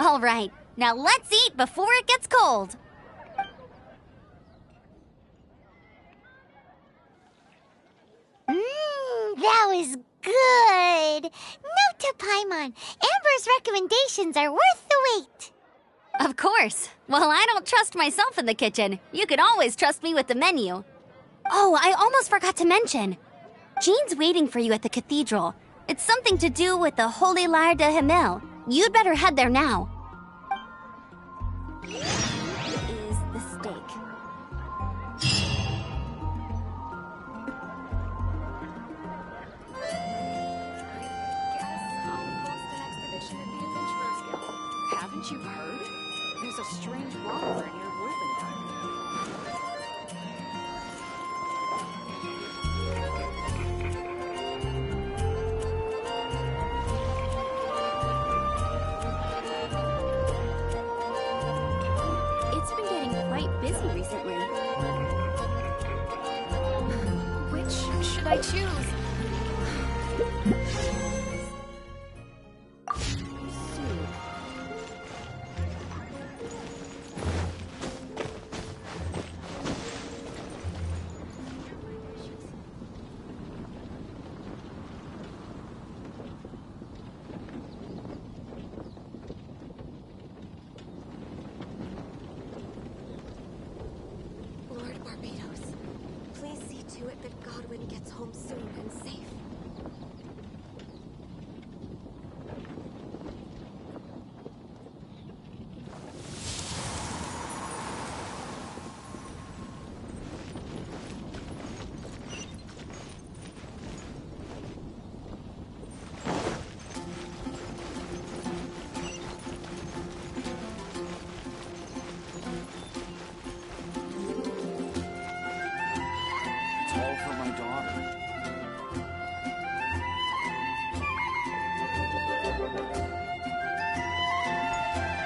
All right, now let's eat before it gets cold. That was good. Note to Paimon, Amber's recommendations are worth the wait. Of course. Well, I don't trust myself in the kitchen. You can always trust me with the menu. Oh, I almost forgot to mention. Jean's waiting for you at the cathedral. It's something to do with the Holy Lyre de Himmel. You'd better head there now. Here is the steak. Haven't you heard? There's a strange wanderer near Wolfenheim. It's been getting quite busy recently. Which should I choose? Lord Barbatos, please see to it that Godwin gets home soon and safe. It's all for my daughter.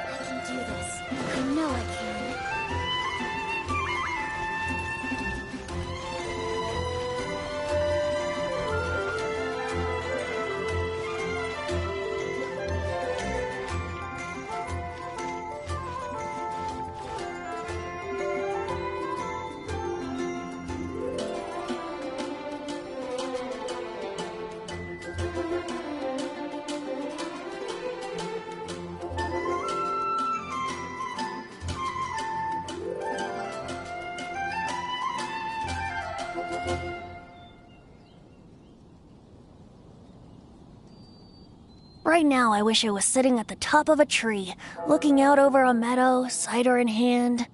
I can do this. I know I can. Right now, I wish I was sitting at the top of a tree, looking out over a meadow, cider in hand.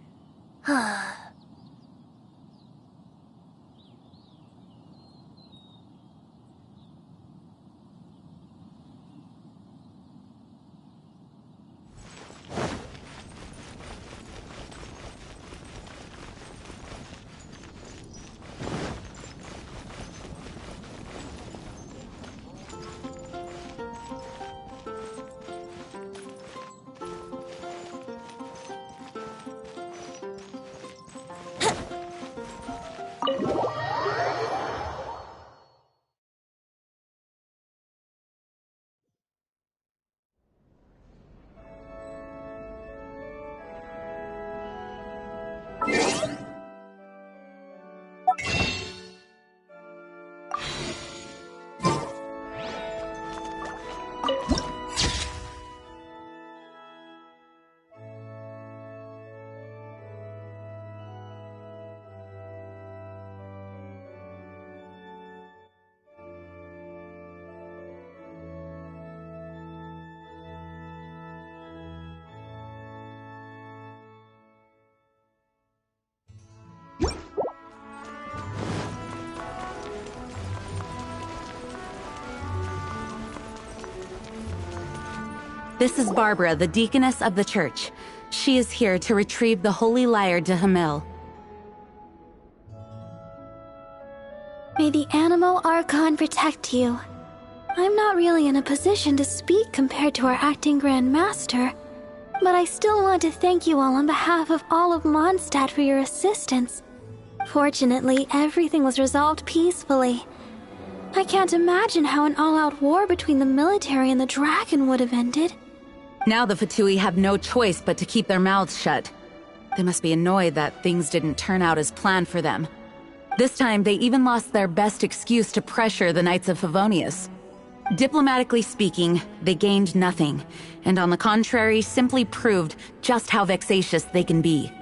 This is Barbara, the deaconess of the church. She is here to retrieve the Holy Lyre de Himmel. May the Anemo Archon protect you. I'm not really in a position to speak compared to our acting Grand Master, but I still want to thank you all on behalf of all of Mondstadt for your assistance. Fortunately, everything was resolved peacefully. I can't imagine how an all-out war between the military and the dragon would have ended. Now the Fatui have no choice but to keep their mouths shut. They must be annoyed that things didn't turn out as planned for them. This time, they even lost their best excuse to pressure the Knights of Favonius. Diplomatically speaking, they gained nothing, and on the contrary, simply proved just how vexatious they can be.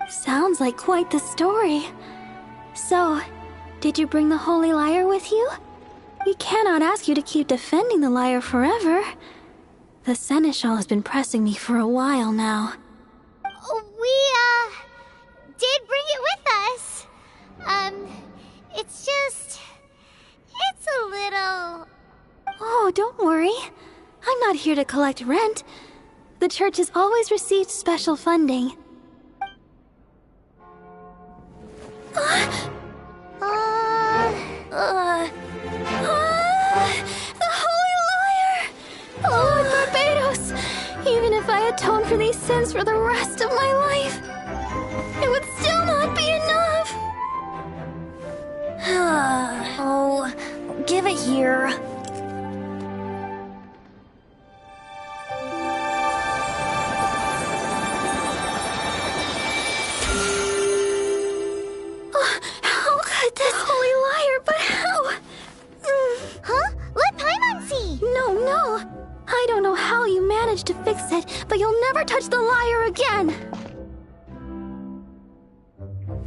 Sounds like quite the story. So, did you bring the Holy Lyre with you? We cannot ask you to keep defending the lyre forever. The Seneschal has been pressing me for a while now. We, did bring it with us. It's just... it's a little... Oh, don't worry. I'm not here to collect rent. The church has always received special funding. The Holy Lyre! Lord Barbatos! Even if I atone for these sins for the rest of my life, it would still not be enough! Oh, give it here. How could this Holy Lyre, but how? Huh? Let Paimon see! No. I don't know how you managed to fix it, but you'll never touch the lyre again!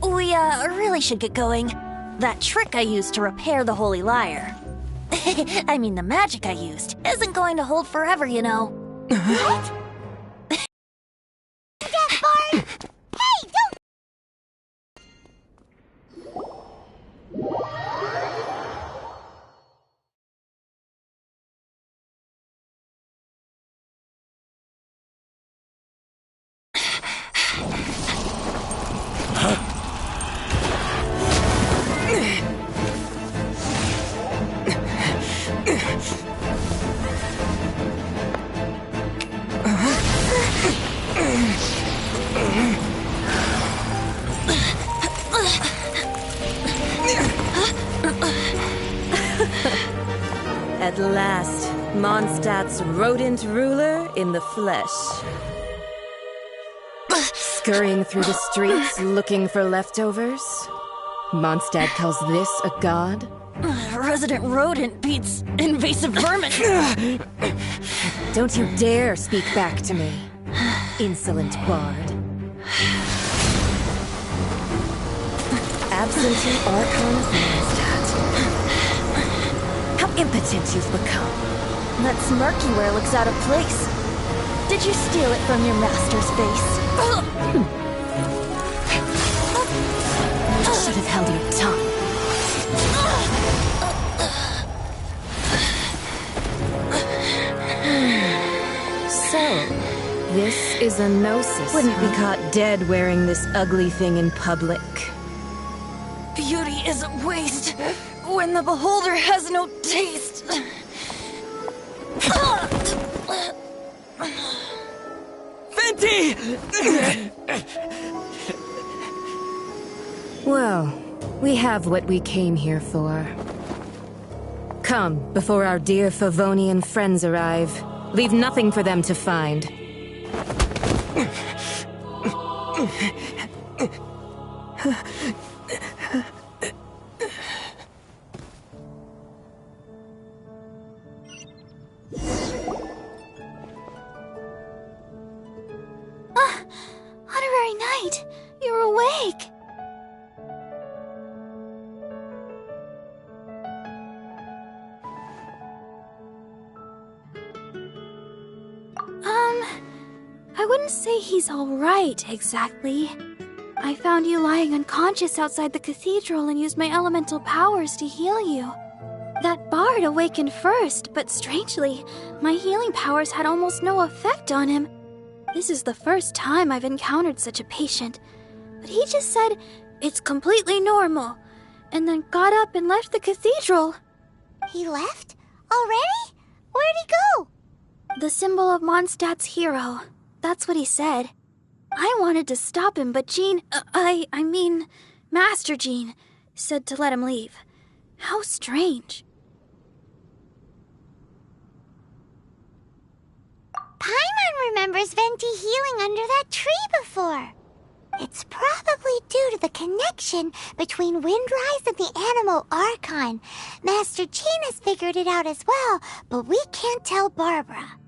We, really should get going. That trick I used to repair the Holy Lyre. I mean, the magic I used isn't going to hold forever, you know. What? Death Bard! Hey, don't... At last, Mondstadt's rodent ruler in the flesh. Scurrying through the streets looking for leftovers? Mondstadt calls this a god? Resident rodent beats invasive vermin. Don't you dare speak back to me, insolent bard. Absentee Archon of Mondstadt. How impotent you've become. That smirky wear looks out of place. Did you steal it from your master's face? You should have held your tongue. So, this is a gnosis. Wouldn't be caught dead wearing this ugly thing in public. Beauty is a waste when the beholder has no taste. Venti! Well, we have what we came here for. Come, before our dear Favonian friends arrive. Leave nothing for them to find. Honorary Knight, you're awake. I wouldn't say he's all right, exactly. I found you lying unconscious outside the cathedral and used my elemental powers to heal you. That bard awakened first, but strangely, my healing powers had almost no effect on him. This is the first time I've encountered such a patient, but he just said, "It's completely normal," and then got up and left the cathedral. He left? Already? Where'd he go? The symbol of Mondstadt's hero. That's what he said. I wanted to stop him, but Jean, Master Jean, said to let him leave. How strange. Paimon remembers Venti healing under that tree before. It's probably due to the connection between Windrise and the Anemo Archon. Master Jean has figured it out as well, but we can't tell Barbara.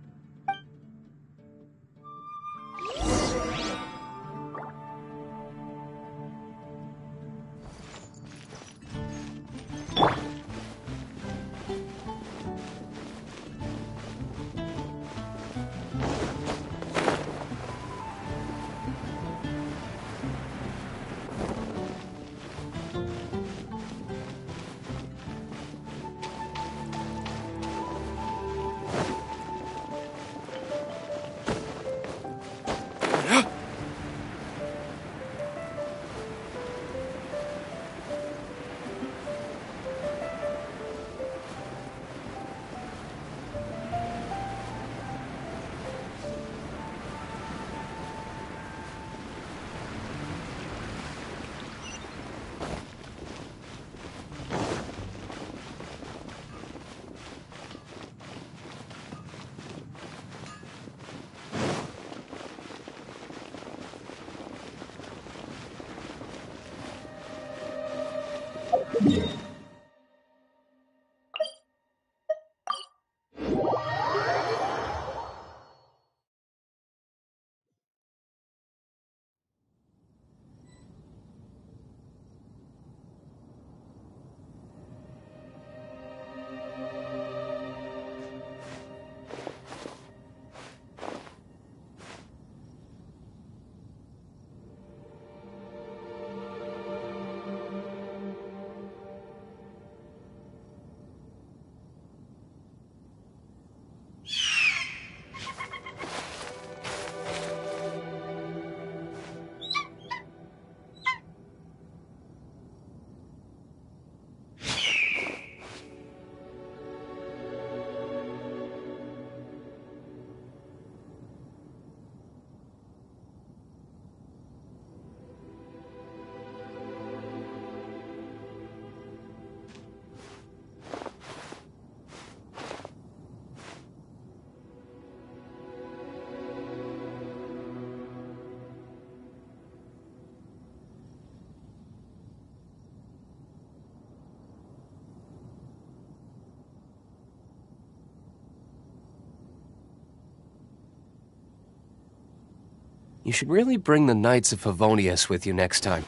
You should really bring the Knights of Favonius with you next time.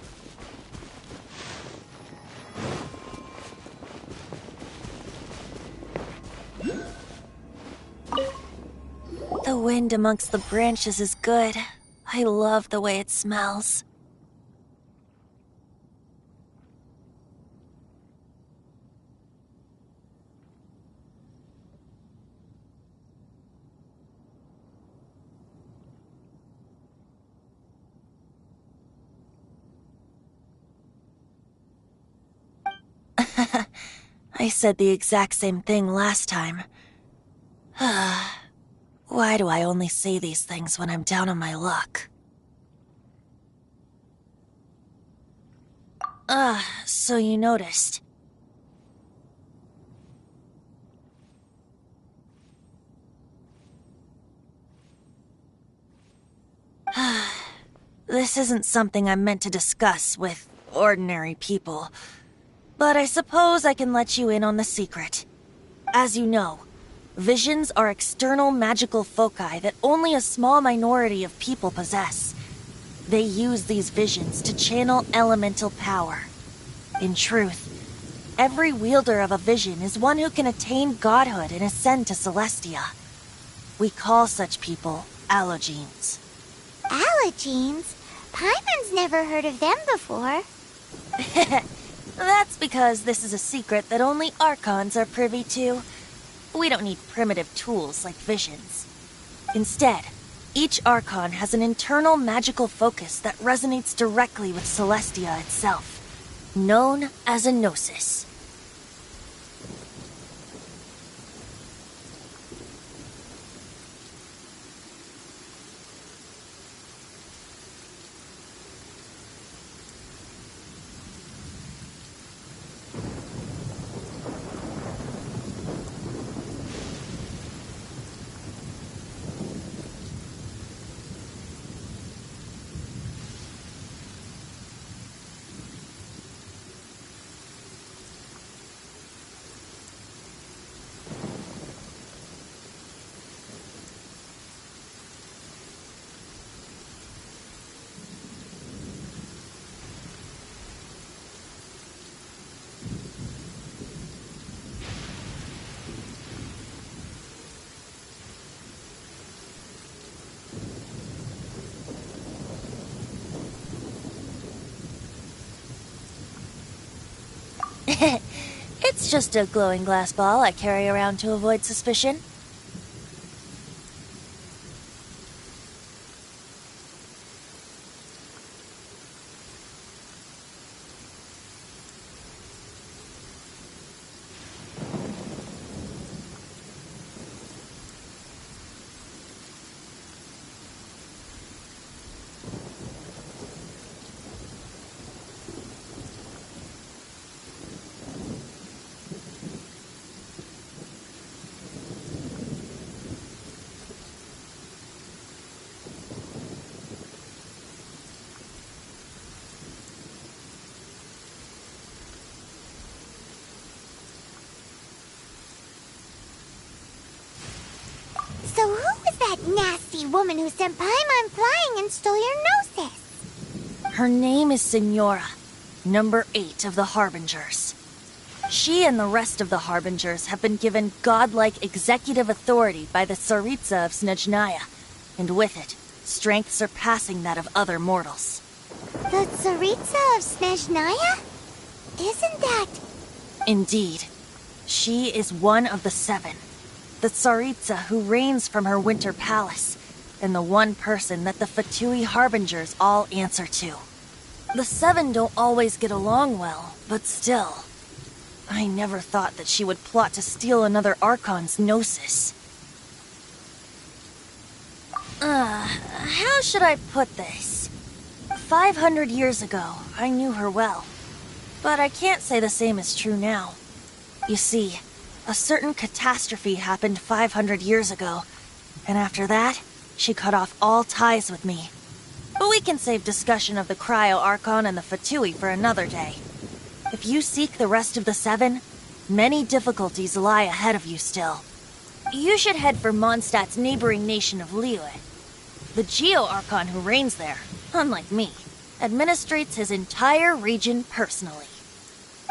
The wind amongst the branches is good. I love the way it smells. I said the exact same thing last time. Why do I only say these things when I'm down on my luck? So you noticed. This isn't something I'm meant to discuss with ordinary people. But I suppose I can let you in on the secret. As you know, visions are external magical foci that only a small minority of people possess. They use these visions to channel elemental power. In truth, every wielder of a vision is one who can attain godhood and ascend to Celestia. We call such people Allogenes. Allogenes? Paimon's never heard of them before. That's because this is a secret that only Archons are privy to. We don't need primitive tools like visions. Instead, each Archon has an internal magical focus that resonates directly with Celestia itself, known as a Gnosis. It's just a glowing glass ball I carry around to avoid suspicion. So who was that nasty woman who sent Paimon flying and stole your Gnosis? Her name is Signora, number 8 of the Harbingers. She and the rest of the Harbingers have been given godlike executive authority by the Tsaritsa of Snezhnaya, and with it, strength surpassing that of other mortals. The Tsaritsa of Snezhnaya? Isn't that... Indeed. She is one of the 7. The Tsaritsa who reigns from her winter palace, and the one person that the Fatui Harbingers all answer to. The 7 don't always get along well, but still. I never thought that she would plot to steal another Archon's Gnosis. How should I put this? 500 years ago, I knew her well. But I can't say the same is true now. You see, a certain catastrophe happened 500 years ago, and after that, she cut off all ties with me. But we can save discussion of the Cryo Archon and the Fatui for another day. If you seek the rest of the 7, many difficulties lie ahead of you still. You should head for Mondstadt's neighboring nation of Liyue. The Geo Archon who reigns there, unlike me, administrates his entire region personally.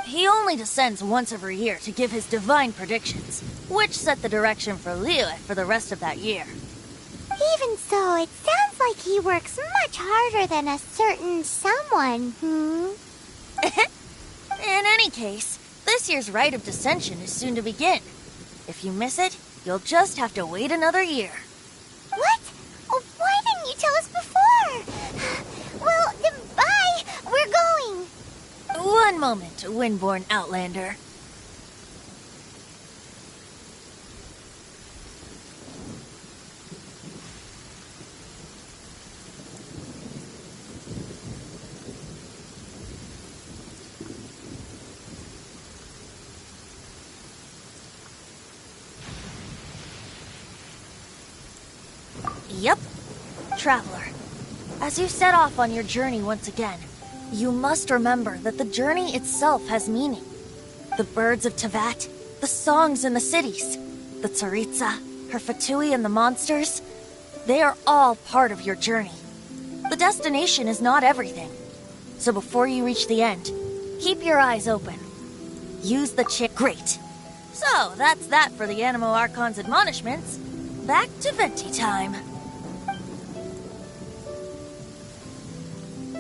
He only descends once every year to give his divine predictions, which set the direction for Liyue for the rest of that year. Even so, it sounds like he works much harder than a certain someone, In any case, this year's Rite of Descension is soon to begin. If you miss it, you'll just have to wait another year. What? Oh, why didn't you tell us before? Well, bye! We're going! One moment, Windborn Outlander. Yep. Traveler, as you set off on your journey once again, you must remember that the journey itself has meaning. The birds of Teyvat, the songs in the cities, the Tsaritsa, her Fatui and the monsters, they are all part of your journey. The destination is not everything. So before you reach the end, keep your eyes open. Use the chick. Great. So that's that for the Anemo Archon's admonishments. Back to Venti time.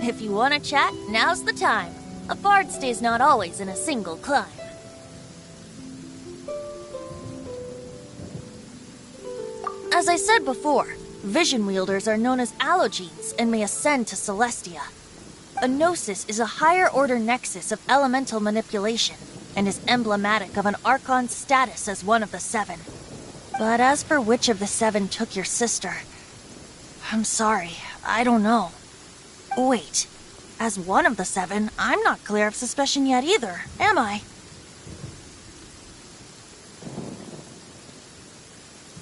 If you want to chat, now's the time. A bard stays not always in a single climb. As I said before, vision wielders are known as allogenes and may ascend to Celestia. A Gnosis is a higher-order nexus of elemental manipulation and is emblematic of an Archon's status as one of the 7. But as for which of the 7 took your sister, I'm sorry, I don't know. Wait, as one of the 7, I'm not clear of suspicion yet either, am I?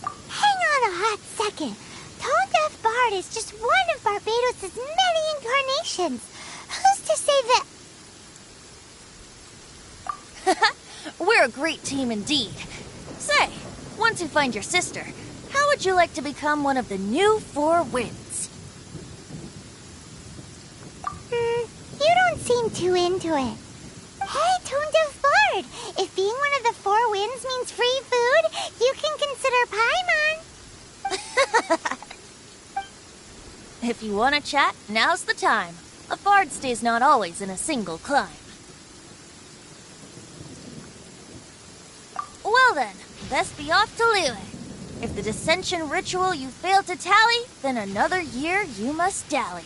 Hang on a hot second. Tone Deaf Bard is just one of Barbados' many incarnations. Who's to say that... We're a great team indeed. Say, once you find your sister, how would you like to become one of the new 4 Winds? You don't seem too into it. Hey, Tone Deaf Bard, if being one of the 4 Winds means free food, you can consider Paimon. If you want to chat, now's the time. A bard stays not always in a single climb. Well then, best be off to Liyue. If the dissension ritual you fail to tally, then another year you must dally.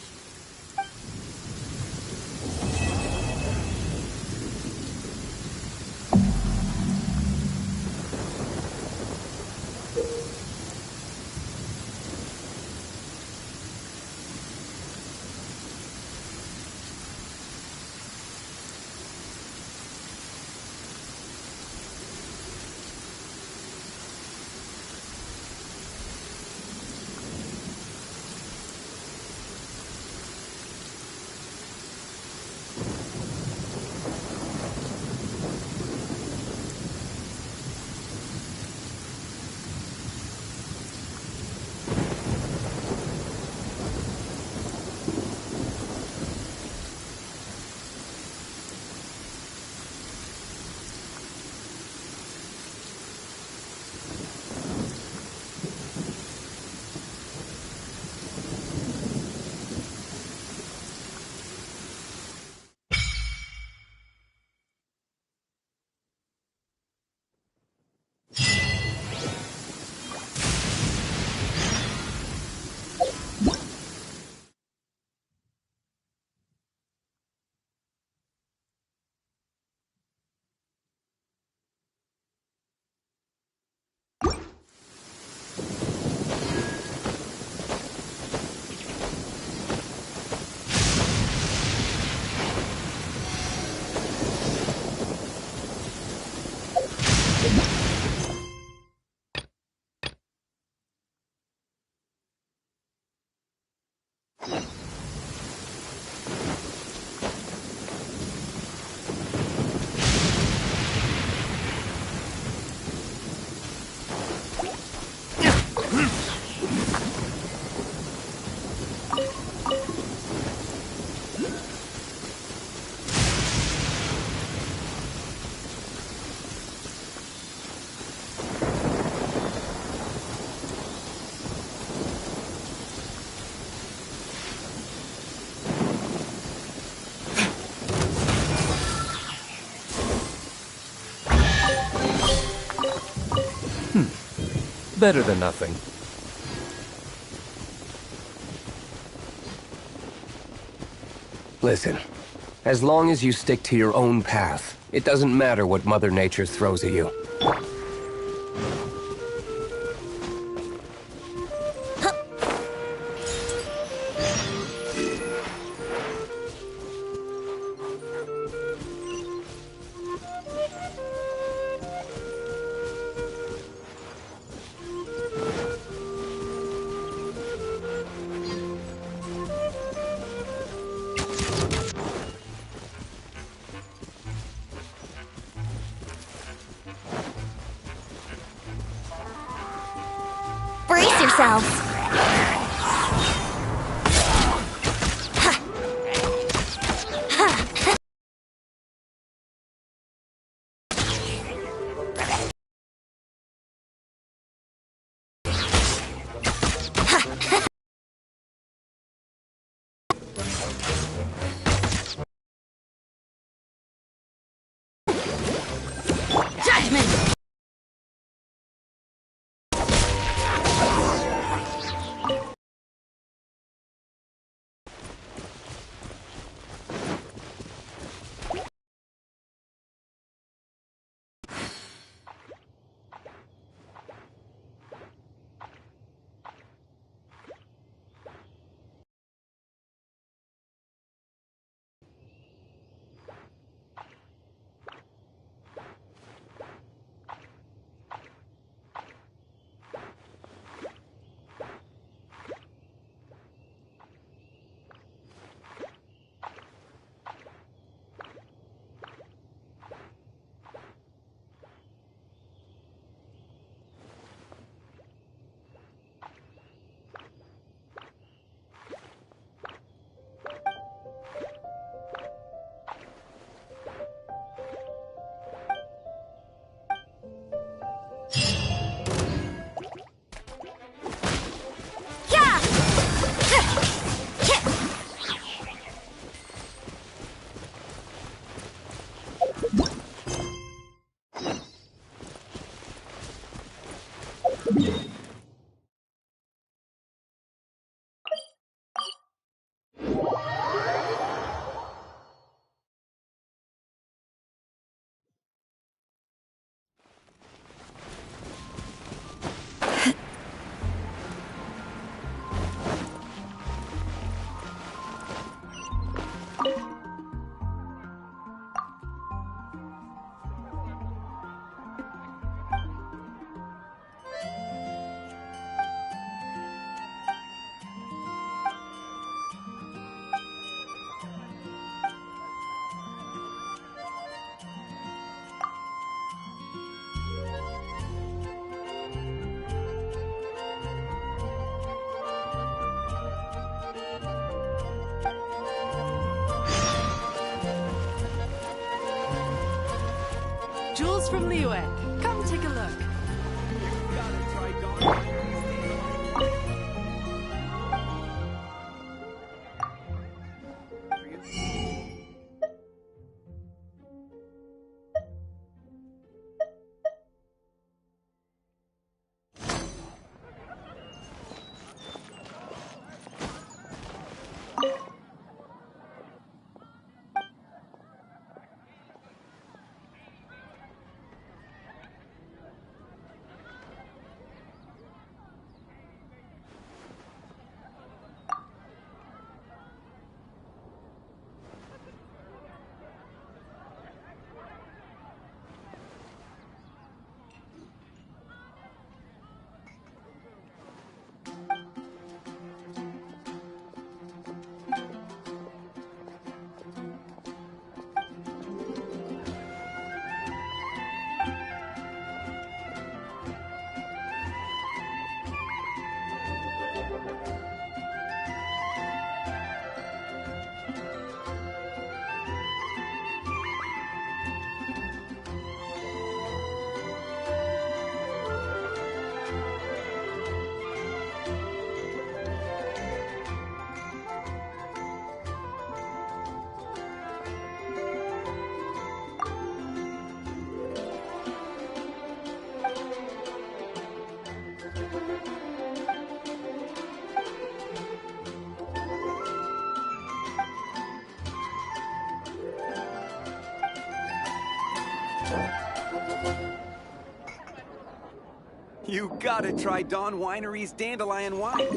Better than nothing. Listen, as long as you stick to your own path, it doesn't matter what Mother Nature throws at you. Brace yourselves! Judgment! Jules from Liyue. Come take a look. You gotta try Dawn Winery's Dandelion Wine.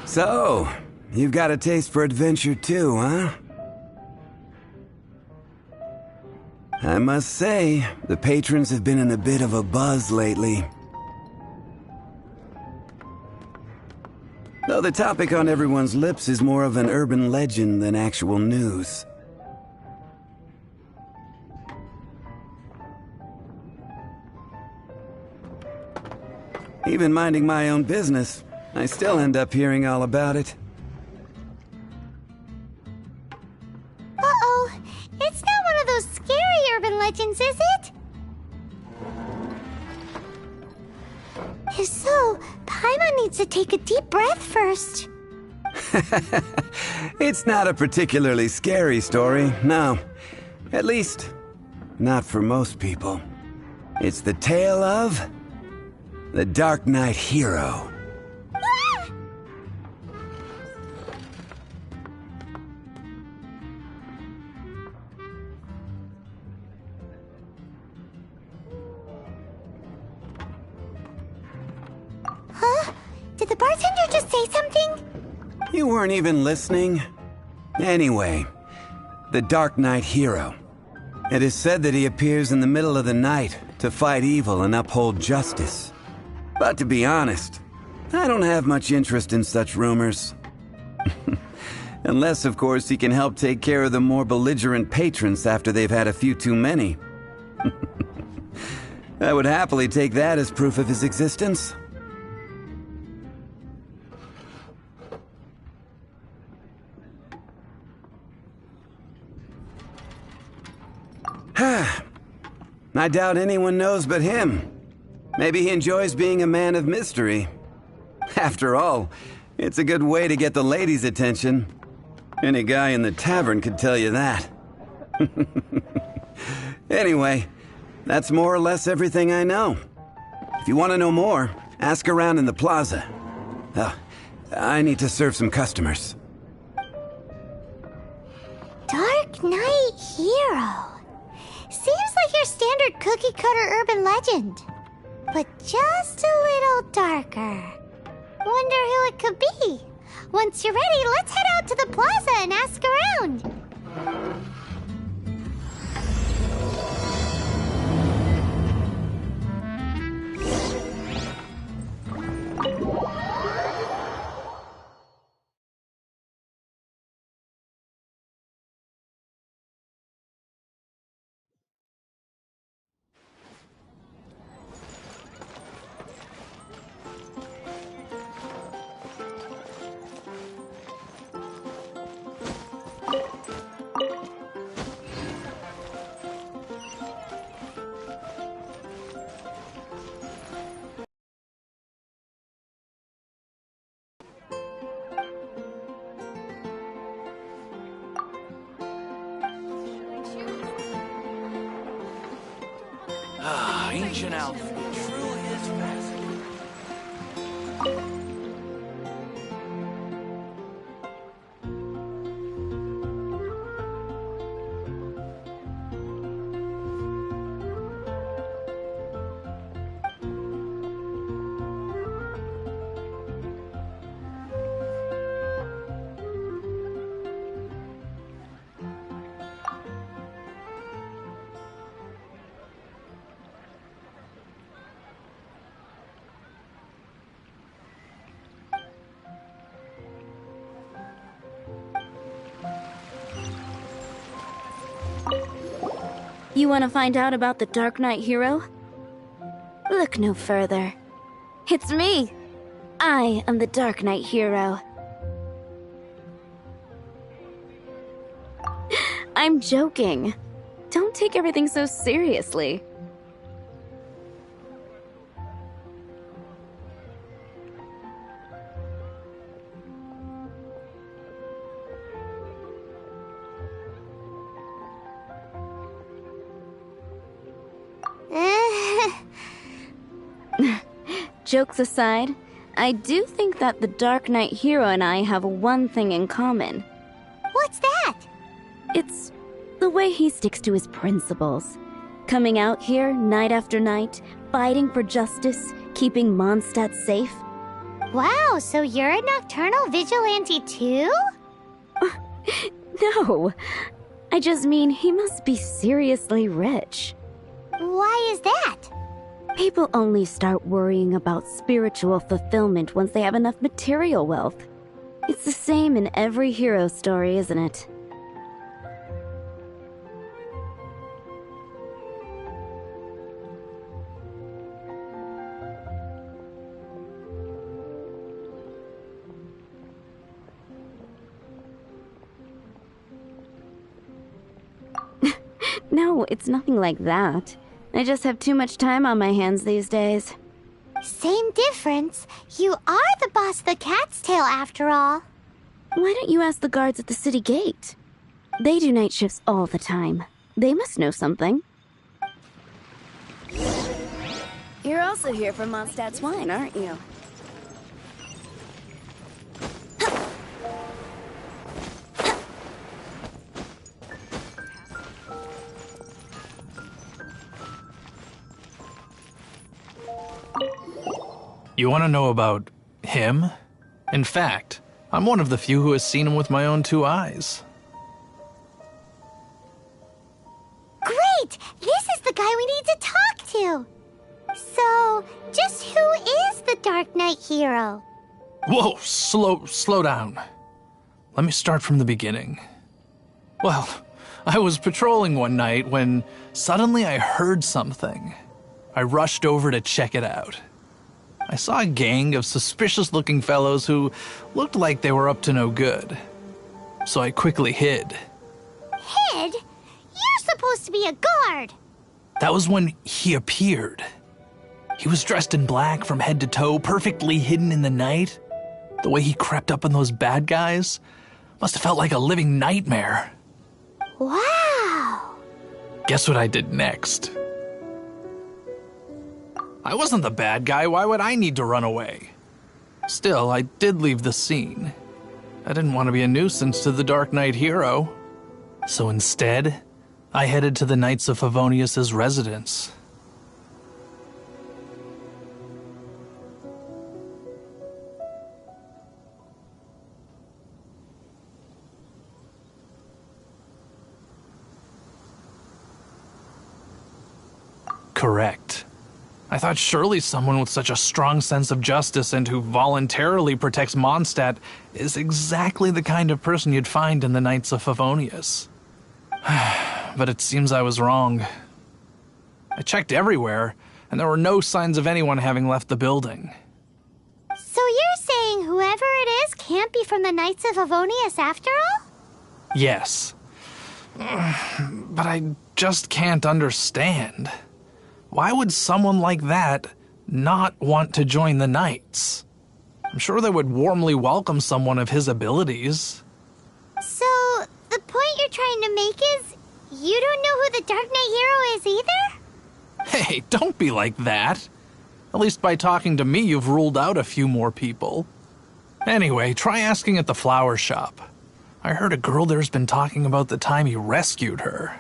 So, you've got a taste for adventure too, huh? I must say, the patrons have been in a bit of a buzz lately. Though the topic on everyone's lips is more of an urban legend than actual news. Even minding my own business, I still end up hearing all about it. Uh-oh. It's not one of those scary urban legends, is it? If so, Paimon needs to take a deep breath first. It's not a particularly scary story, no. At least, not for most people. It's the tale of the Dark Knight Hero. Huh? Did the bartender just say something? You weren't even listening? Anyway, the Dark Knight Hero. It is said that he appears in the middle of the night to fight evil and uphold justice. But to be honest, I don't have much interest in such rumors. Unless, of course, he can help take care of the more belligerent patrons after they've had a few too many. I would happily take that as proof of his existence. I doubt anyone knows but him. Maybe he enjoys being a man of mystery. After all, it's a good way to get the ladies' attention. Any guy in the tavern could tell you that. Anyway, that's more or less everything I know. If you want to know more, ask around in the plaza. I need to serve some customers. Dark Knight Hero. Seems like your standard cookie-cutter urban legend. But just a little darker. Wonder who it could be. Once you're ready, let's head out to the plaza and ask around. Ancient outfit truly is fascinating. You want to find out about the Dark Knight hero? Look no further. It's me! I am the Dark Knight hero. I'm joking. Don't take everything so seriously. Jokes aside, I do think that the Dark Knight hero and I have one thing in common. What's that? It's the way he sticks to his principles. Coming out here night after night, fighting for justice, keeping Mondstadt safe. Wow, so you're a nocturnal vigilante too? No, I just mean he must be seriously rich. Why is that? People only start worrying about spiritual fulfillment once they have enough material wealth. It's the same in every hero story, isn't it? No, it's nothing like that. I just have too much time on my hands these days. Same difference. You are the boss of the Cat's Tail after all. Why don't you ask the guards at the city gate? They do night shifts all the time. They must know something. You're also here for Mondstadt's wine, aren't you? You want to know about him? In fact, I'm one of the few who has seen him with my own 2 eyes. Great! This is the guy we need to talk to! So, just who is the Dark Knight hero? Whoa, slow down. Let me start from the beginning. Well, I was patrolling one night when suddenly I heard something. I rushed over to check it out. I saw a gang of suspicious-looking fellows who looked like they were up to no good. So I quickly hid. Hid? You're supposed to be a guard! That was when he appeared. He was dressed in black from head to toe, perfectly hidden in the night. The way he crept up on those bad guys must have felt like a living nightmare. Wow! Guess what I did next? I wasn't the bad guy, why would I need to run away? Still, I did leave the scene. I didn't want to be a nuisance to the Dark Knight hero. So instead, I headed to the Knights of Favonius' residence. Correct. I thought surely someone with such a strong sense of justice and who voluntarily protects Mondstadt is exactly the kind of person you'd find in the Knights of Favonius. But it seems I was wrong. I checked everywhere, and there were no signs of anyone having left the building. So you're saying whoever it is can't be from the Knights of Favonius after all? Yes. But I just can't understand. Why would someone like that not want to join the Knights? I'm sure they would warmly welcome someone of his abilities. So, the point you're trying to make is, you don't know who the Dark Knight hero is either? Hey, don't be like that. At least by talking to me, you've ruled out a few more people. Anyway, try asking at the flower shop. I heard a girl there's been talking about the time you rescued her.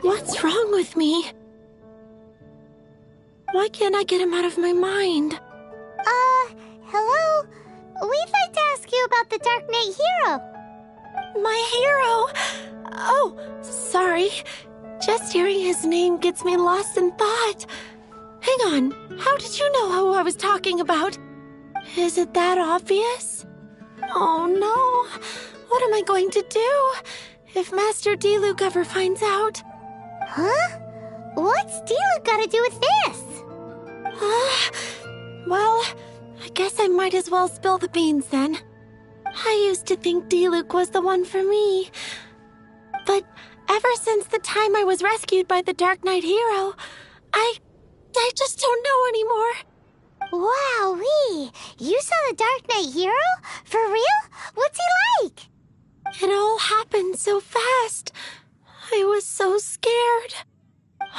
What's wrong with me? Why can't I get him out of my mind? Hello? We'd like to ask you about the Dark Knight Hero. My hero? Oh, sorry. Just hearing his name gets me lost in thought. Hang on, how did you know who I was talking about? Is it that obvious? Oh no, what am I going to do if Master Diluc ever finds out? Huh? What's Diluc got to do with this? Well, I guess I might as well spill the beans then. I used to think Diluc was the one for me. But ever since the time I was rescued by the Dark Knight Hero, I just don't know anymore. Wowee! You saw the Dark Knight Hero? For real? What's he like? It all happened so fast. I was so scared.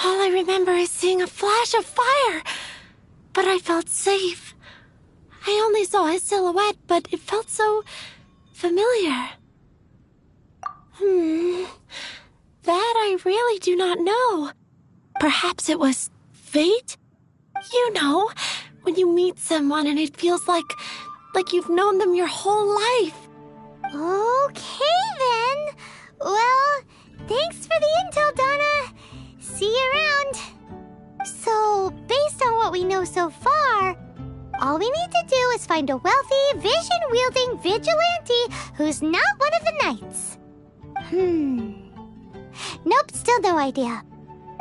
All I remember is seeing a flash of fire. But I felt safe. I only saw his silhouette, but it felt so familiar. That I really do not know. Perhaps it was fate? You know, when you meet someone and it feels like you've known them your whole life. Okay then. Well, thanks for the intel, Donna. See you around. So, based on what we know so far, all we need to do is find a wealthy, vision-wielding vigilante who's not one of the knights. Nope, still no idea.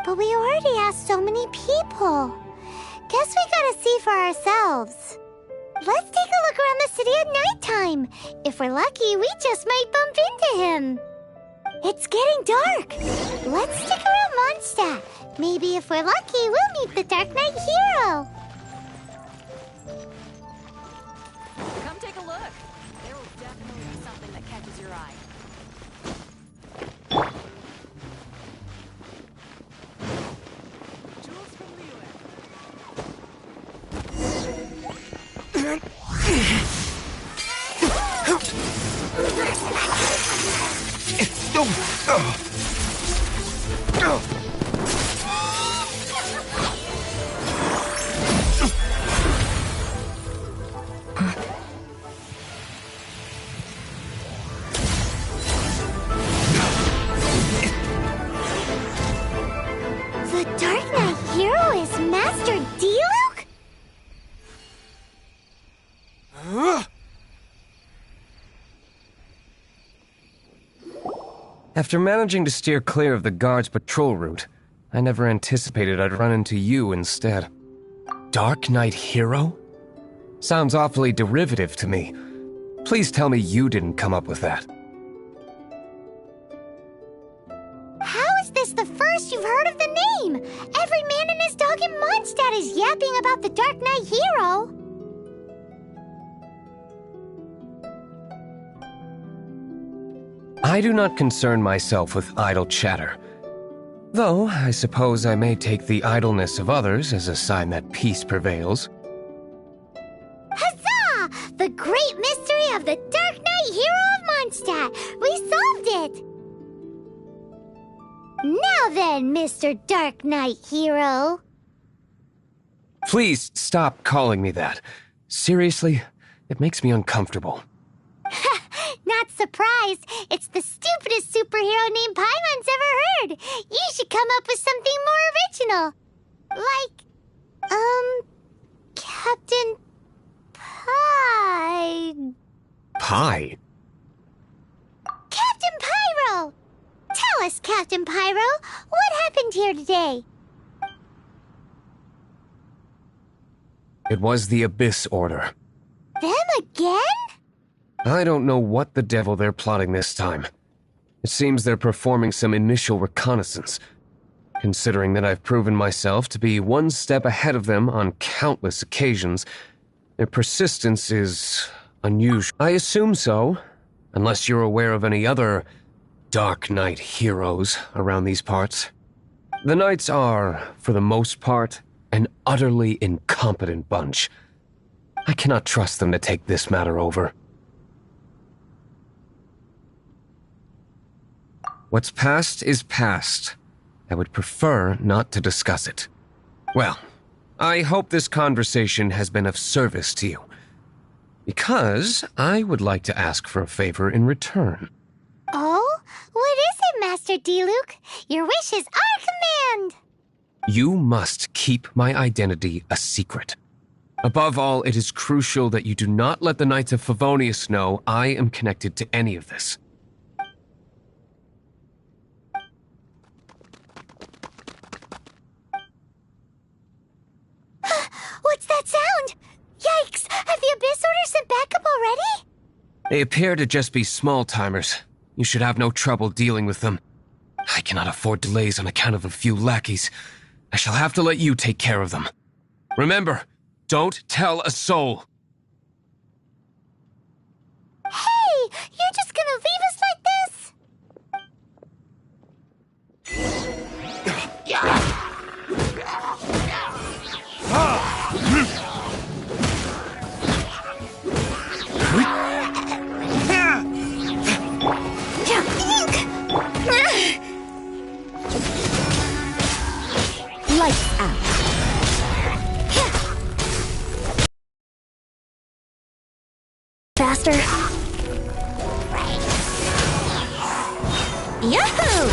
But we already asked so many people. Guess we gotta see for ourselves. Let's take a look around the city at nighttime. If we're lucky, we just might bump into him. It's getting dark. Let's stick around Mondstadt. Maybe if we're lucky, we'll meet the Dark Knight Hero. Come take a look. There will definitely be something that catches your eye. Jules from The Dark Knight Hero is Master Diluc? After managing to steer clear of the guard's patrol route, I never anticipated I'd run into you instead. Dark Knight Hero? Sounds awfully derivative to me. Please tell me you didn't come up with that. How is this the first you've heard of the name? Every man and his dog in Mondstadt is yapping about the Dark Knight Hero. I do not concern myself with idle chatter. Though, I suppose I may take the idleness of others as a sign that peace prevails. Huzzah! The great mystery of the Dark Knight Hero of Mondstadt! We solved it! Now then, Mr. Dark Knight Hero. Please stop calling me that. Seriously, it makes me uncomfortable. Not surprised. It's the stupidest superhero name Paimon's ever heard. You should come up with something more original. Like, Captain Pie. Pie? Captain Pyro! Tell us, Captain Pyro, what happened here today? It was the Abyss Order. Them again? I don't know what the devil they're plotting this time. It seems they're performing some initial reconnaissance. considering that I've proven myself to be one step ahead of them on countless occasions. Their persistence is unusual. I assume so, unless you're aware of any other Dark Knight heroes around these parts. The Knights are, for the most part, an utterly incompetent bunch. I cannot trust them to take this matter over. What's past is past. I would prefer not to discuss it. Well, I hope this conversation has been of service to you, because I would like to ask for a favor in return. Oh? What is it, Master Diluc? Your wish is our command! You must keep my identity a secret. Above all, it is crucial that you do not let the Knights of Favonius know I am connected to any of this. What's that sound? Yikes! Have the Abyss Order sent backup already? They appear to just be small-timers. You should have no trouble dealing with them. I cannot afford delays on account of a few lackeys. I shall have to let you take care of them. Remember, don't tell a soul. Hey! You're just gonna leave us like this? Lights out. Faster. Yahoo!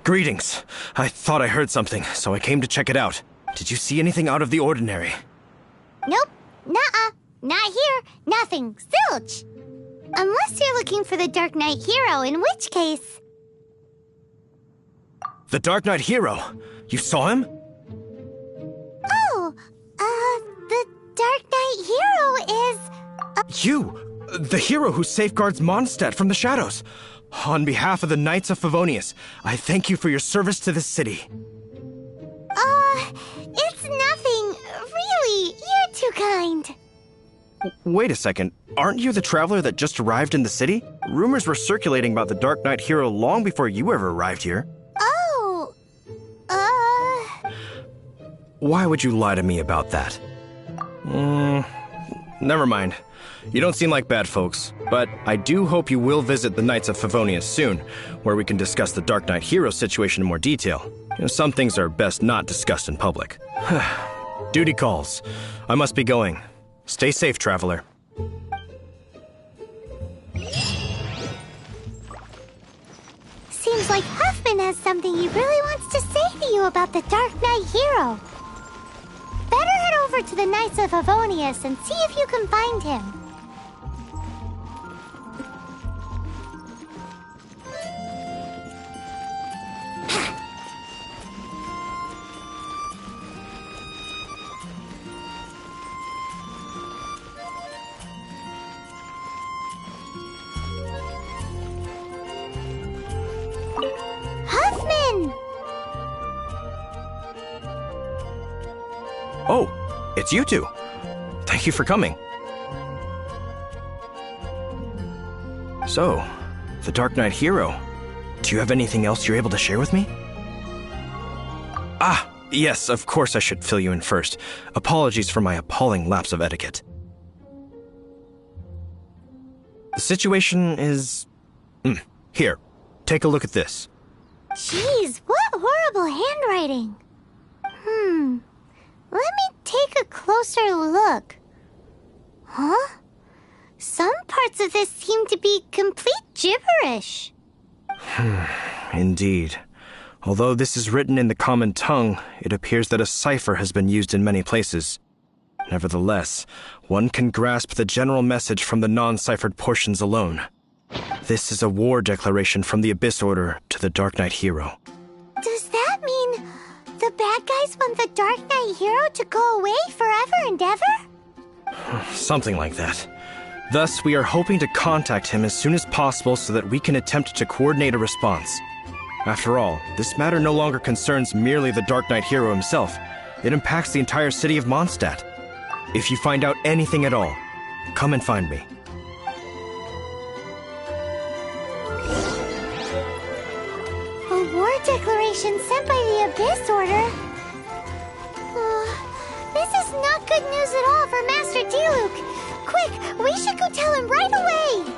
Greetings. I thought I heard something, so I came to check it out. Did you see anything out of the ordinary? Nope. Nuh-uh. Not here. Nothing. Zilch. Unless you're looking for the Dark Knight hero, in which case... The Dark Knight hero? You saw him? Oh, the Dark Knight hero is... You! The hero who safeguards Mondstadt from the shadows. On behalf of the Knights of Favonius, I thank you for your service to this city. It's nothing. Really, you're too kind. Wait a second. Aren't you the traveler that just arrived in the city? Rumors were circulating about the Dark Knight hero long before you ever arrived here. Oh, Why would you lie to me about that? Never mind. You don't seem like bad folks, but I do hope you will visit the Knights of Favonius soon, where we can discuss the Dark Knight hero situation in more detail. Some things are best not discussed in public. Duty calls. I must be going. Stay safe, traveler. Seems like Huffman has something he really wants to say to you about the Dark Knight hero. Better head over to the Knights of Favonius and see if you can find him. Huffman! Oh, it's you two. Thank you for coming. So, the Dark Knight hero. Do you have anything else you're able to share with me? Ah, yes, of course I should fill you in first. Apologies for my appalling lapse of etiquette. The situation is... Here, take a look at this. Jeez, what horrible handwriting. Let me take a closer look. Huh? Some parts of this seem to be complete gibberish. Indeed. Although this is written in the common tongue, it appears that a cipher has been used in many places. Nevertheless, one can grasp the general message from the non-ciphered portions alone. This is a war declaration from the Abyss Order to the Dark Knight hero. Does that mean the bad guys want the Dark Knight hero to go away forever and ever? Something like that. Thus, we are hoping to contact him as soon as possible so that we can attempt to coordinate a response. After all, this matter no longer concerns merely the Dark Knight hero himself. It impacts the entire city of Mondstadt. If you find out anything at all, come and find me. A war declaration sent by the Abyss Order? This is not good news at all for Master Diluc. Quick, we should go tell him right away!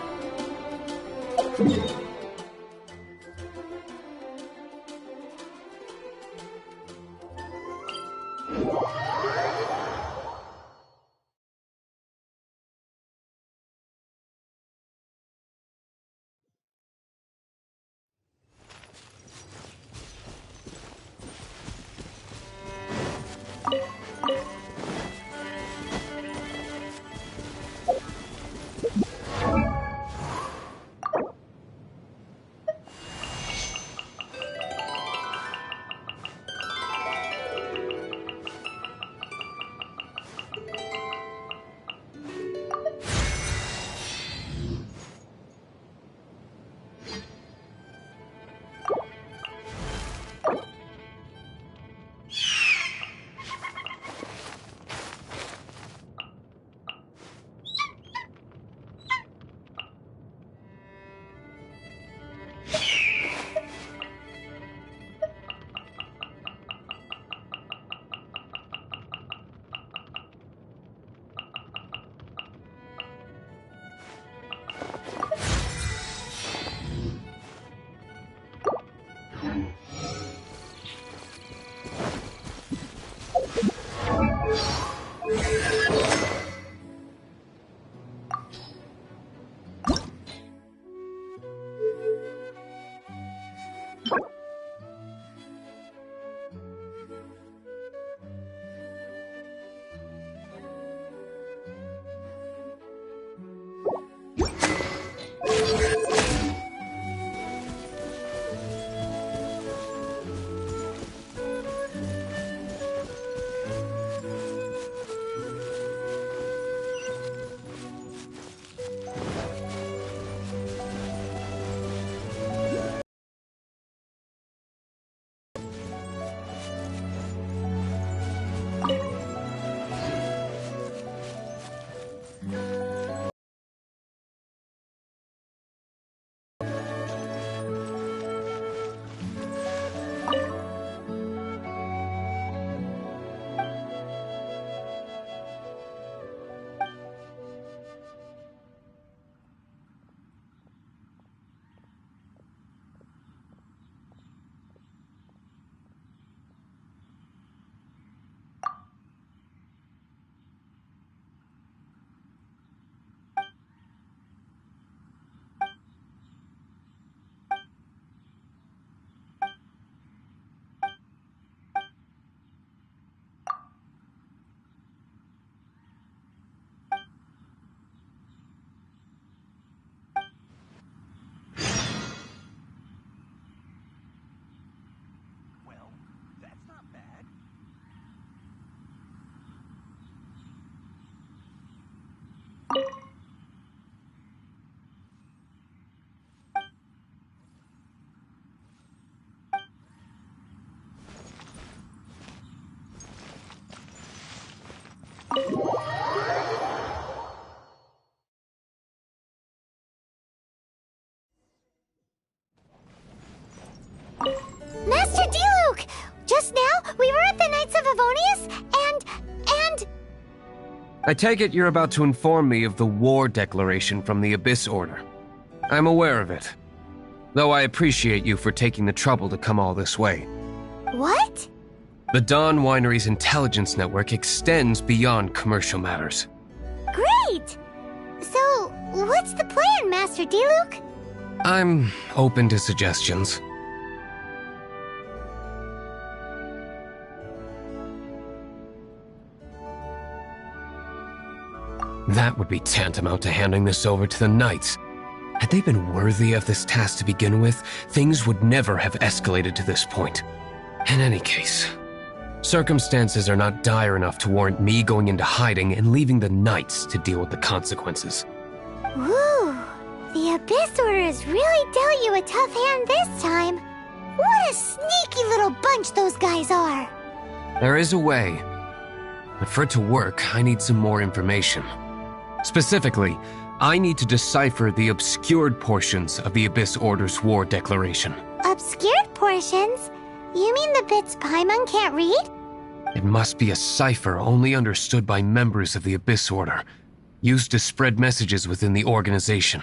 Master Diluc! Just now, we were at the Knights of Favonius, and... I take it you're about to inform me of the war declaration from the Abyss Order. I'm aware of it, though I appreciate you for taking the trouble to come all this way. What? The Dawn Winery's intelligence network extends beyond commercial matters. Great! So, what's the plan, Master Diluc? I'm open to suggestions. That would be tantamount to handing this over to the Knights. Had they been worthy of this task to begin with, things would never have escalated to this point. In any case, Circumstances are not dire enough to warrant me going into hiding and leaving the Knights to deal with the consequences. Woo! The Abyss Orders really dealt you a tough hand this time. What a sneaky little bunch those guys are! There is a way. But for it to work, I need some more information. Specifically, I need to decipher the obscured portions of the Abyss Order's war declaration. Obscured portions? You mean the bits Paimon can't read? It must be a cipher only understood by members of the Abyss Order, used to spread messages within the organization.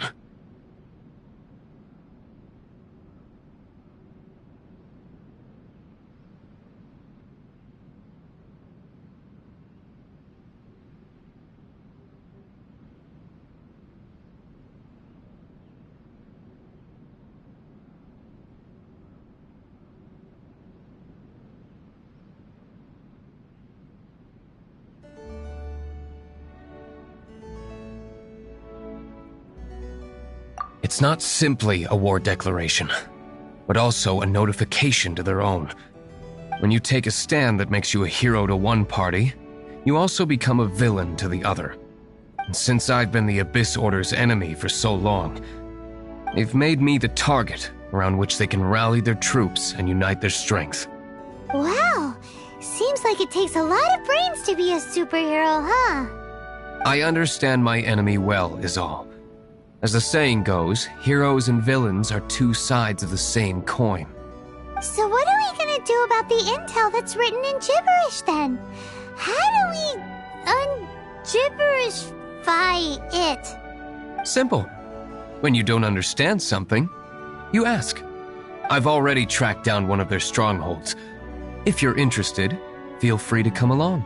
It's not simply a war declaration, but also a notification to their own. When you take a stand that makes you a hero to one party, you also become a villain to the other. And since I've been the Abyss Order's enemy for so long, they've made me the target around which they can rally their troops and unite their strength. Wow! Seems like it takes a lot of brains to be a superhero, huh? I understand my enemy well, is all. As the saying goes, heroes and villains are two sides of the same coin. So what are we gonna do about the intel that's written in gibberish then? How do we un-gibberishify it? Simple. When you don't understand something, you ask. I've already tracked down one of their strongholds. If you're interested, feel free to come along.